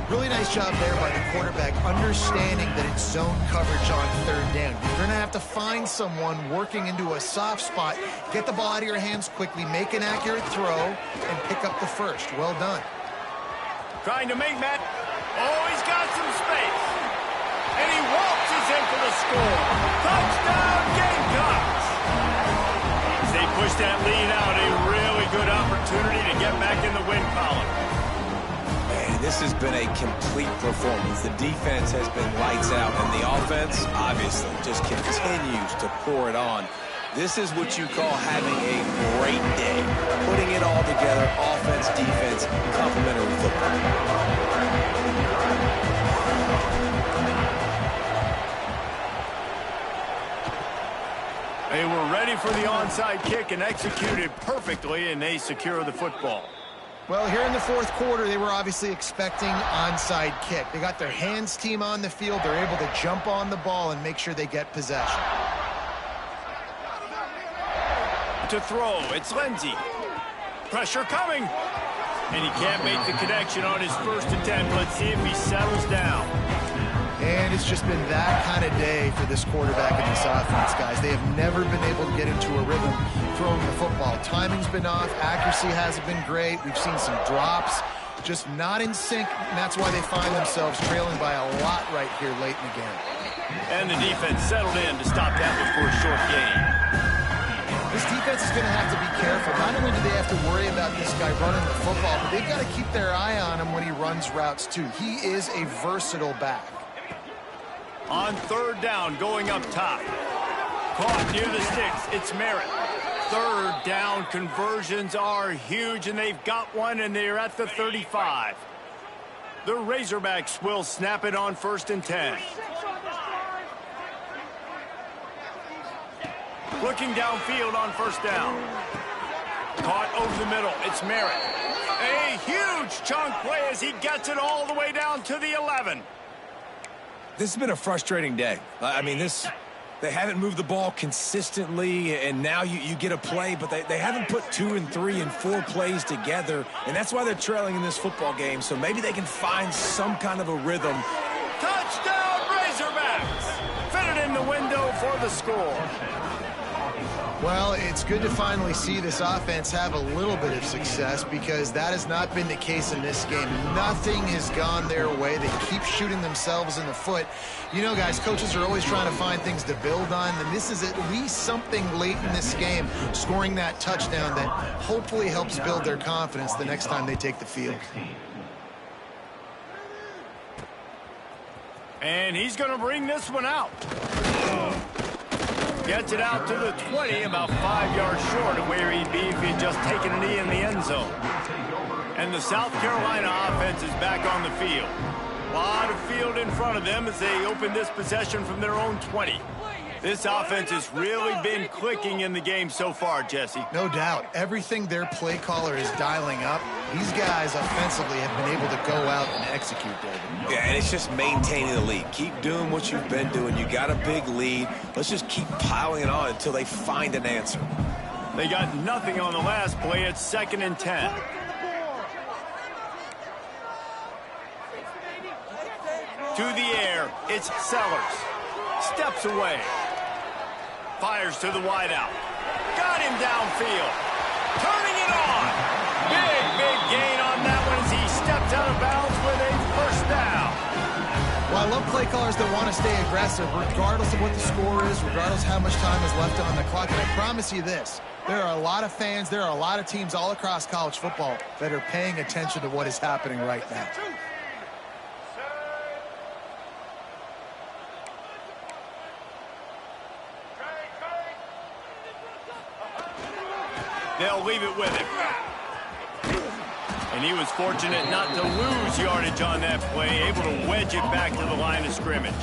Really nice job there by the quarterback, understanding that it's zone coverage on third down. You're going to have to find someone working into a soft spot, get the ball out of your hands quickly, make an accurate throw, and pick up the first. Well done. Trying to make Matt. Oh, he's got some space. And he waltzes in for the score. Touchdown, Gamecocks! As they push that lead out, a really good opportunity to get back in the win column. Man, this has been a complete performance. The defense has been lights out, and the offense, obviously, just continues to pour it on. This is what you call having a great day. Putting it all together, offense, defense, complementary football. They were ready for the onside kick and executed perfectly, and they secure the football. Well, here in the fourth quarter, they were obviously expecting onside kick. They got their hands team on the field. They're able to jump on the ball and make sure they get possession. To throw, it's Lindsey. Pressure coming. And he can't make the connection on his first attempt. Let's see if he settles down. And it's just been that kind of day for this quarterback and this offense, guys. They have never been able to get into a rhythm throwing the football. Timing's been off. Accuracy hasn't been great. We've seen some drops, just not in sync, and that's why they find themselves trailing by a lot right here late in the game. And the defense settled in to stop that before a short gain. This defense is going to have to be careful. Not only do they have to worry about this guy running the football, but they've got to keep their eye on him when he runs routes, too. He is a versatile back. On third down, going up top. Caught near the sticks, it's Merritt. Third down conversions are huge, and they've got one, and they're at the 35. The Razorbacks will snap it on 1st and 10. Looking downfield on first down. Caught over the middle, it's Merritt. A huge chunk play as he gets it all the way down to the 11. This has been a frustrating day. I mean, they haven't moved the ball consistently, and now you get a play, but they haven't put 2 and 3 and 4 plays together, and that's why they're trailing in this football game. So maybe they can find some kind of a rhythm. Touchdown, Razorbacks! Fitted in the window for the score. Well, it's good to finally see this offense have a little bit of success because that has not been the case in this game. Nothing has gone their way. They keep shooting themselves in the foot. You know, guys, coaches are always trying to find things to build on, and this is at least something late in this game, scoring that touchdown that hopefully helps build their confidence the next time they take the field. And he's going to bring this one out. Gets it out to the 20, about 5 yards short of where he'd be if he'd just taken a knee in the end zone. And the South Carolina offense is back on the field. A lot of field in front of them as they open this possession from their own 20. This offense has really been clicking in the game so far, Jesse. No doubt. Everything their play caller is dialing up, these guys offensively have been able to go out and execute, David. Yeah, and it's just maintaining the lead. Keep doing what you've been doing. You got a big lead. Let's just keep piling it on until they find an answer. They got nothing on the last play. It's 2nd and 10. To the air, it's Sellers. Steps away. Fires to the wideout. Got him downfield. Turning it on. Big gain on that one as he stepped out of bounds with a first down. Well, I love play callers that want to stay aggressive regardless of what the score is, regardless of how much time is left on the clock. And I promise you this, there are a lot of fans, there are a lot of teams all across college football that are paying attention to what is happening right now. They'll leave it with him. And he was fortunate not to lose yardage on that play, able to wedge it back to the line of scrimmage.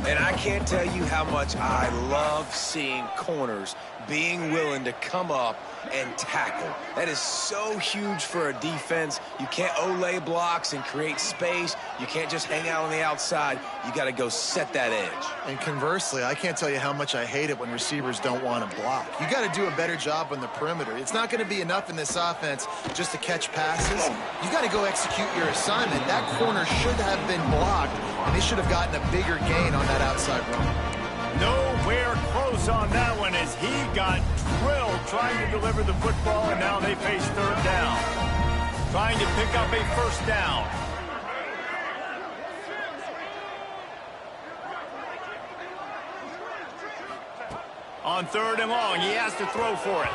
And I can't tell you how much I love seeing corners being willing to come up and tackle. That is so huge for a defense. You can't olay blocks and create space. You can't just hang out on the outside. You got to go set that edge. And conversely, I can't tell you how much I hate it when receivers don't want to block. You got to do a better job on the perimeter. It's not going to be enough in this offense just to catch passes. You got to go execute your assignment. That corner should have been blocked, and they should have gotten a bigger gain on that outside run. Nowhere close on that one as he got drilled trying to deliver the football, and now they face 3rd down. Trying to pick up a first down. On 3rd and long, he has to throw for it.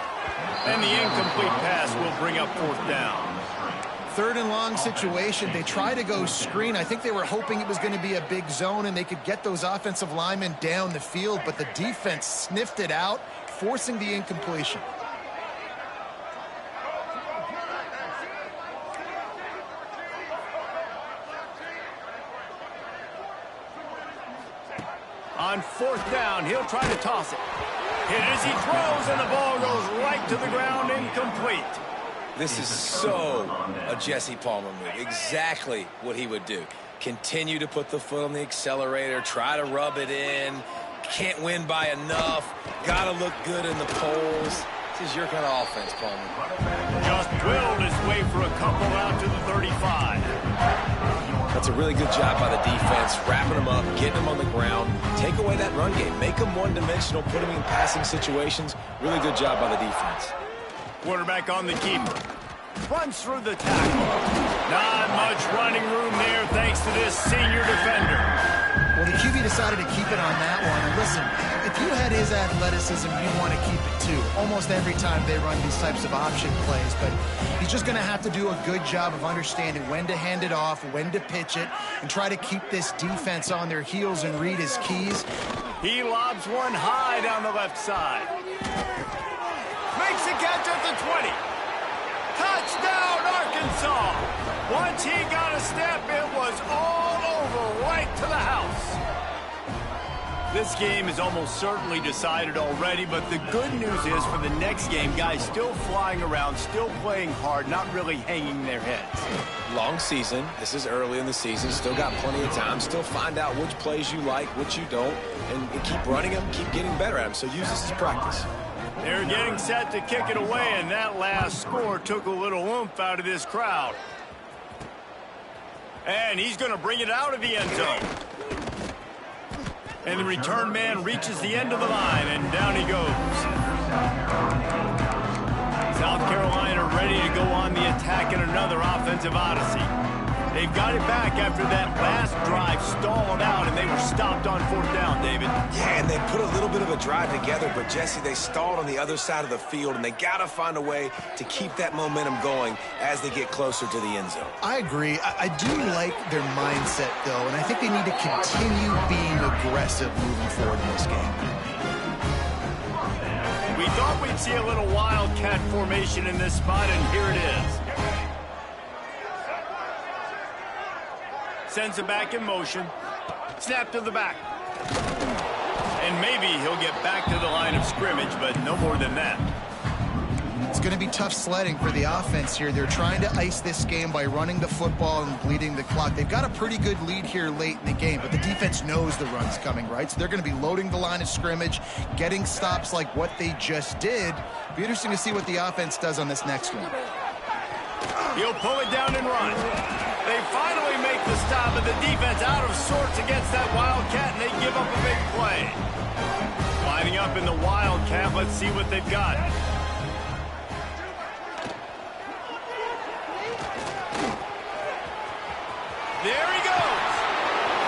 And the incomplete pass will bring up 4th down. 3rd and long situation. They try to go screen. I think they were hoping it was going to be a big zone and they could get those offensive linemen down the field, but the defense sniffed it out, forcing the incompletion. On 4th down, he'll try to toss it. Hit as he throws, and the ball goes right to the ground, incomplete. This is so a Jesse Palmer move. Exactly what he would do. Continue to put the foot on the accelerator, try to rub it in. Can't win by enough. Got to look good in the polls. This is your kind of offense, Palmer. Just drilled his way for a couple out to the 35. That's a really good job by the defense, wrapping them up, getting them on the ground. Take away that run game. Make them one-dimensional, put them in passing situations. Really good job by the defense. Quarterback on the keeper. Runs through the tackle. Not much running room there thanks to this senior defender. Well, the QB decided to keep it on that one. And listen, if you had his athleticism, you'd want to keep it too. Almost every time they run these types of option plays. But he's just going to have to do a good job of understanding when to hand it off, when to pitch it, and try to keep this defense on their heels and read his keys. He lobs one high down the left side. Makes a catch at the 20. Touchdown, Arkansas. Once he got a step, it was all over right to the house. This game is almost certainly decided already, but the good news is for the next game, guys still flying around, still playing hard, not really hanging their heads. Long season. This is early in the season. Still got plenty of time. Still find out which plays you like, which you don't, and keep running them, keep getting better at them. So use this as practice. They're getting set to kick it away, and that last score took a little oomph out of this crowd. And he's going to bring it out of the end zone. And the return man reaches the end of the line, and down he goes. South Carolina ready to go on the attack in another offensive odyssey. They've got it back after that last drive stalled out, and they were stopped on 4th down, David. Yeah, and they put a little bit of a drive together, but, Jesse, they stalled on the other side of the field, and they got to find a way to keep that momentum going as they get closer to the end zone. I agree. I do like their mindset, though, and I think they need to continue being aggressive moving forward in this game. We thought we'd see a little wildcat formation in this spot, and here it is. Sends it back in motion. Snap to the back. And maybe he'll get back to the line of scrimmage, but no more than that. It's going to be tough sledding for the offense here. They're trying to ice this game by running the football and bleeding the clock. They've got a pretty good lead here late in the game, but the defense knows the run's coming, right? So they're going to be loading the line of scrimmage, getting stops like what they just did. Be interesting to see what the offense does on this next one. He'll pull it down and run. They finally make the stop, and the defense out of sorts against that Wildcat, and they give up a big play. Lining up in the Wildcat, let's see what they've got. There he goes.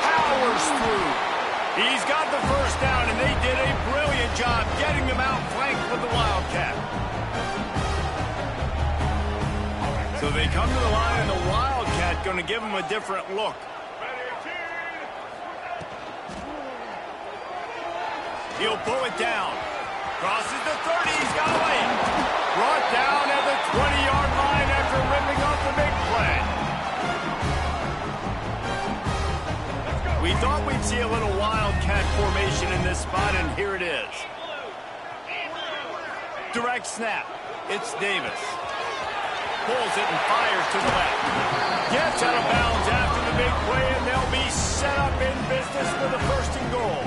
Powers through. He's got the first down, and they did a brilliant job getting them out flanked with the Wildcat. So they come to the line, and the Wildcat going to give them a different look. He'll pull it down. Crosses the 30. He's got away. Brought down at the 20-yard line after ripping off the big play. We thought we'd see a little Wildcat formation in this spot, and here it is. Direct snap. It's Davis. Pulls it and fires to the left. Gets out of bounds after the big play, and they'll be set up in business for the first and goal.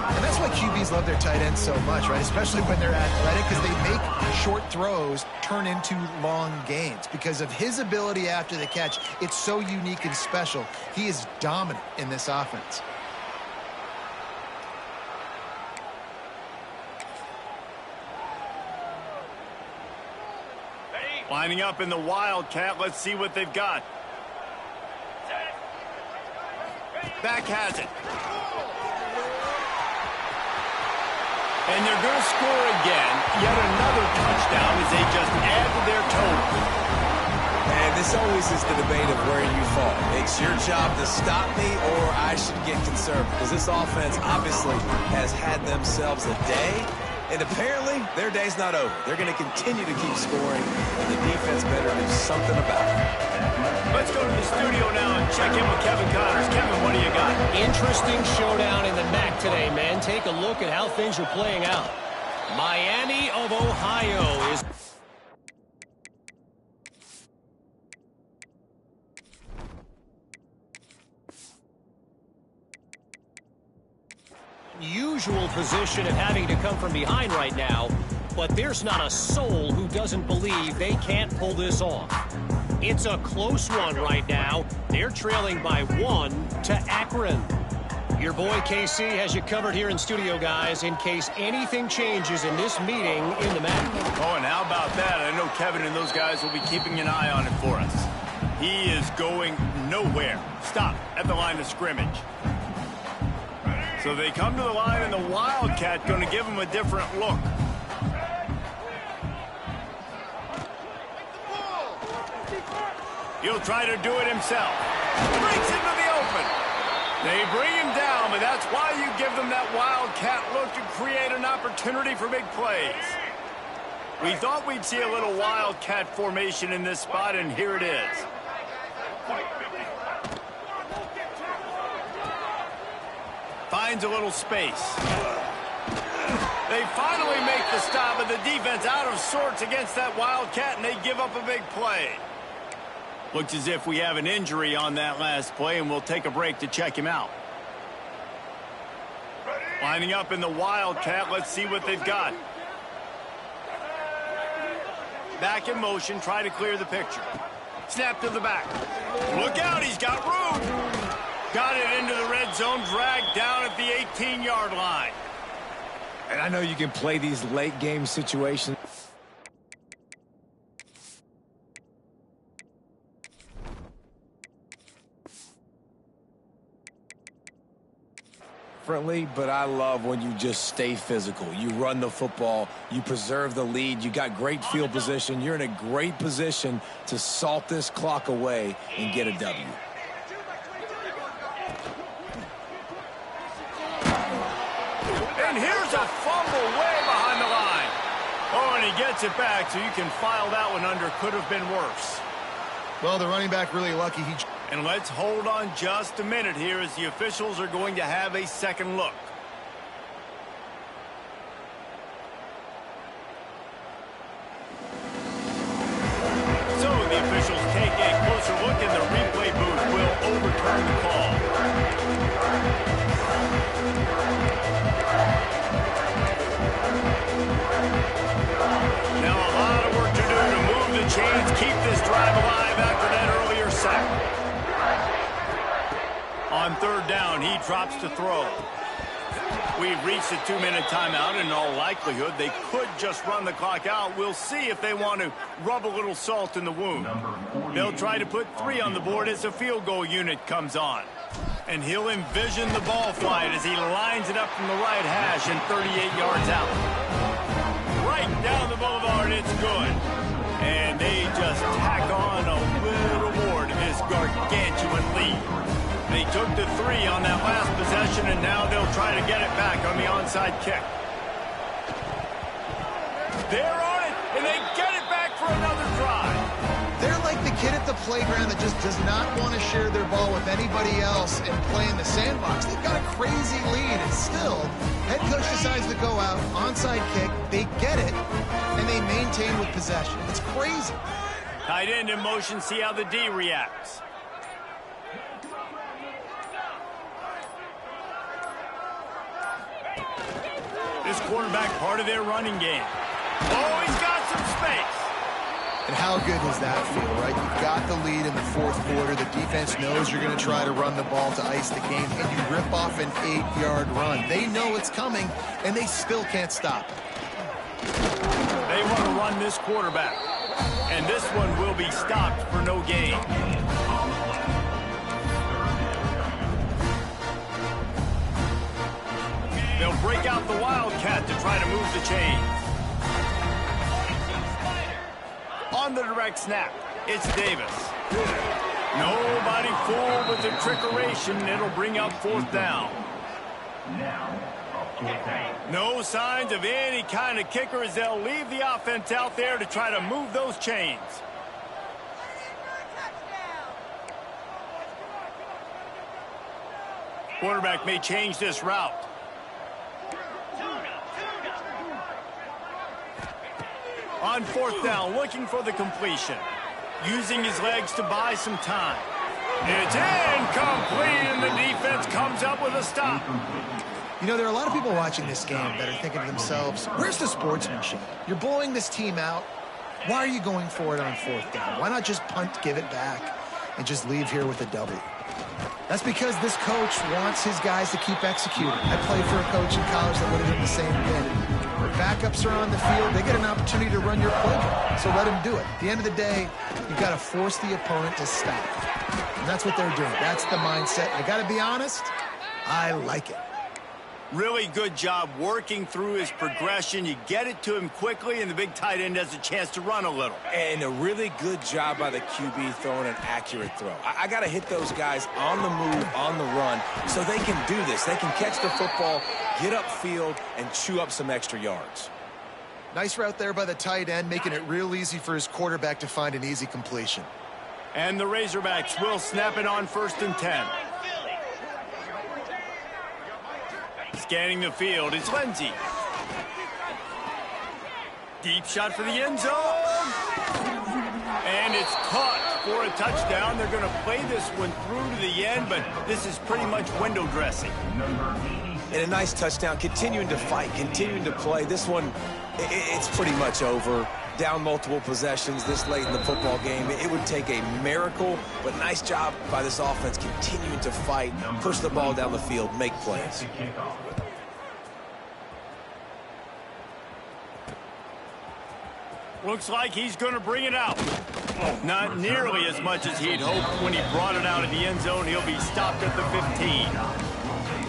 And that's why QBs love their tight ends so much, right? Especially when they're athletic, because they make short throws turn into long gains. Because of his ability after the catch, it's so unique and special. He is dominant in this offense. Lining up in the Wildcat, let's see what they've got. Back has it. And they're going to score again. Yet another touchdown as they just add to their total. And this always is the debate of where you fall. It's your job to stop me, or I should get conservative. Because this offense obviously has had themselves a day. And apparently, their day's not over. They're going to continue to keep scoring, and the defense better do something about it. Let's go to the studio now and check in with Kevin Connors. Kevin, what do you got? Interesting showdown in the MAC today, man. Take a look at how things are playing out. Miami of Ohio is... usual position of having to come from behind right now, but there's not a soul who doesn't believe they can't pull this off. It's a close one right now. They're trailing by 1 to Akron. Your boy KC has you covered here in studio, guys, in case anything changes in this meeting in the MAC. Oh, and how about that? I know Kevin and those guys will be keeping an eye on it for us. He is going nowhere. Stop at the line of scrimmage. So they come to the line, and the Wildcat going to give them a different look. He'll try to do it himself. Breaks into the open. They bring him down, but that's why you give them that Wildcat look to create an opportunity for big plays. We thought we'd see a little Wildcat formation in this spot, and here it is. Finds a little space. They finally make the stop, but the defense out of sorts against that Wildcat, and they give up a big play. Looks as if we have an injury on that last play, and we'll take a break to check him out. Lining up in the Wildcat, let's see what they've got. Back in motion, try to clear the picture. Snap to the back. Look out, he's got room. Got it into the red zone, dragged down at the 18-yard line. And I know you can play these late game situations. But I love when you just stay physical. You run the football, you preserve the lead, you got great field position, you're in a great position to salt this clock away and get a W. And here's a fumble way behind the line. Oh, and he gets it back, so you can file that one under. Could have been worse. Well, the running back really lucky. And let's hold on just a minute here as the officials are going to have a second look. So the officials take a closer look, and the replay booth will overturn the call. Now a lot of work to do to move the chains, keep this drive alive after that earlier sack. On third down, he drops to throw. We've reached a 2-minute timeout, and in all likelihood, they could just run the clock out. We'll see if they want to rub a little salt in the wound. They'll try to put 3 on the board as the field goal unit comes on. And he'll envision the ball flight as he lines it up from the right hash and 38 yards out. Right down the boulevard, it's good. And they just tack on a little more to this gargantuan lead. They took the 3 on that last possession, and now they'll try to get it back on the onside kick. They're on it, and they get it back for another drive. They're like the kid at the playground that just does not want to share their ball with anybody else and play in the sandbox. They've got a crazy lead, and still, head coach decides to go out, onside kick, they get it, and they maintain with possession. It's crazy. Tight end in motion, see how the D reacts. This quarterback part of their running game. Oh, he's got some space. And how good does that feel, right? You've got the lead in the fourth quarter. The defense knows you're going to try to run the ball to ice the game, and you rip off an 8-yard run. They know it's coming, and they still can't stop it. They want to run this quarterback, and this one will be stopped for no gain. They'll break out the Wildcat to try to move the chains. On the direct snap, it's Davis. Nobody fooled with the trickeration. It'll bring up fourth down. No signs of any kind of kicker as they'll leave the offense out there to try to move those chains. Quarterback may change this route. On fourth down, looking for the completion. Using his legs to buy some time. It's incomplete, and the defense comes up with a stop. You know, there are a lot of people watching this game that are thinking to themselves, where's the sportsmanship? You're blowing this team out. Why are you going for it on fourth down? Why not just punt, give it back, and just leave here with a W? That's because this coach wants his guys to keep executing. I played for a coach in college that would have done the same thing. Backups are on the field. They get an opportunity to run your playbook, so let them do it. At the end of the day, you've got to force the opponent to stop. And that's what they're doing. That's the mindset. I got to be honest, I like it. Really good job working through his progression. You get it to him quickly, and the big tight end has a chance to run a little. And a really good job by the QB throwing an accurate throw. I got to hit those guys on the move, on the run, so they can do this. They can catch the football, get upfield, and chew up some extra yards. Nice route there by the tight end, making it real easy for his quarterback to find an easy completion. And the Razorbacks will snap it on 1st and 10. Scanning the field, it's Lindsey. Deep shot for the end zone. And it's caught for a touchdown. They're going to play this one through to the end, but this is pretty much window dressing. And a nice touchdown, continuing to fight, continuing to play. This one, it's pretty much over. Down multiple possessions this late in the football game. It would take a miracle, but nice job by this offense continuing to fight, push the ball down the field, make plays. Looks like he's going to bring it out. Not nearly as much as he'd hoped when he brought it out of the end zone. He'll be stopped at the 15.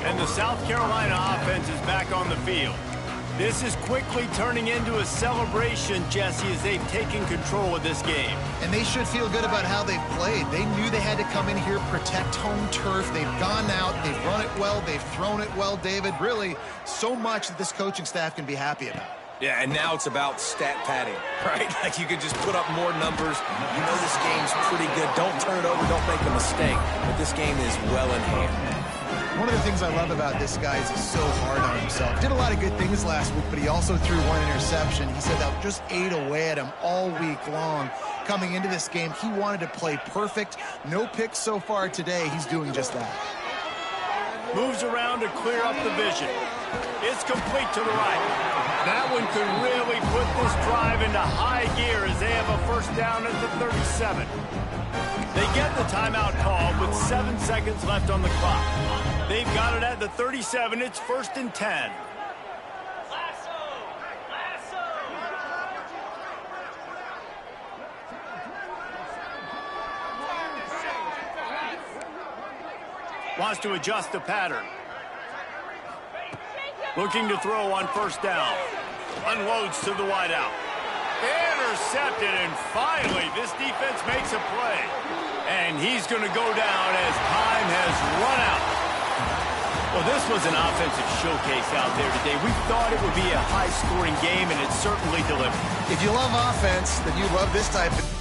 And the South Carolina offense is back on the field. This is quickly turning into a celebration, Jesse, as they've taken control of this game. And they should feel good about how they've played. They knew they had to come in here, protect home turf. They've gone out, they've run it well, they've thrown it well, David. Really, so much that this coaching staff can be happy about. Yeah, and now it's about stat padding, right? Like you can just put up more numbers. You know this game's pretty good. Don't turn it over, don't make a mistake. But this game is well in hand. One of the things I love about this guy is he's so hard on himself. Did a lot of good things last week, but he also threw one interception. He said that just ate away at him all week long. Coming into this game, he wanted to play perfect. No picks so far today. He's doing just that. Moves around to clear up the vision. It's complete to the right. That one could really put this drive into high gear as they have a first down at the 37. They get the timeout call with 7 seconds left on the clock. They've got it at the 37. It's 1st and 10. Wants to adjust the pattern. Looking to throw on first down. Unloads to the wideout. Intercepted, and finally this defense makes a play. And he's going to go down as time has run out. Well, this was an offensive showcase out there today. We thought it would be a high-scoring game, and it certainly delivered. If you love offense, then you love this type of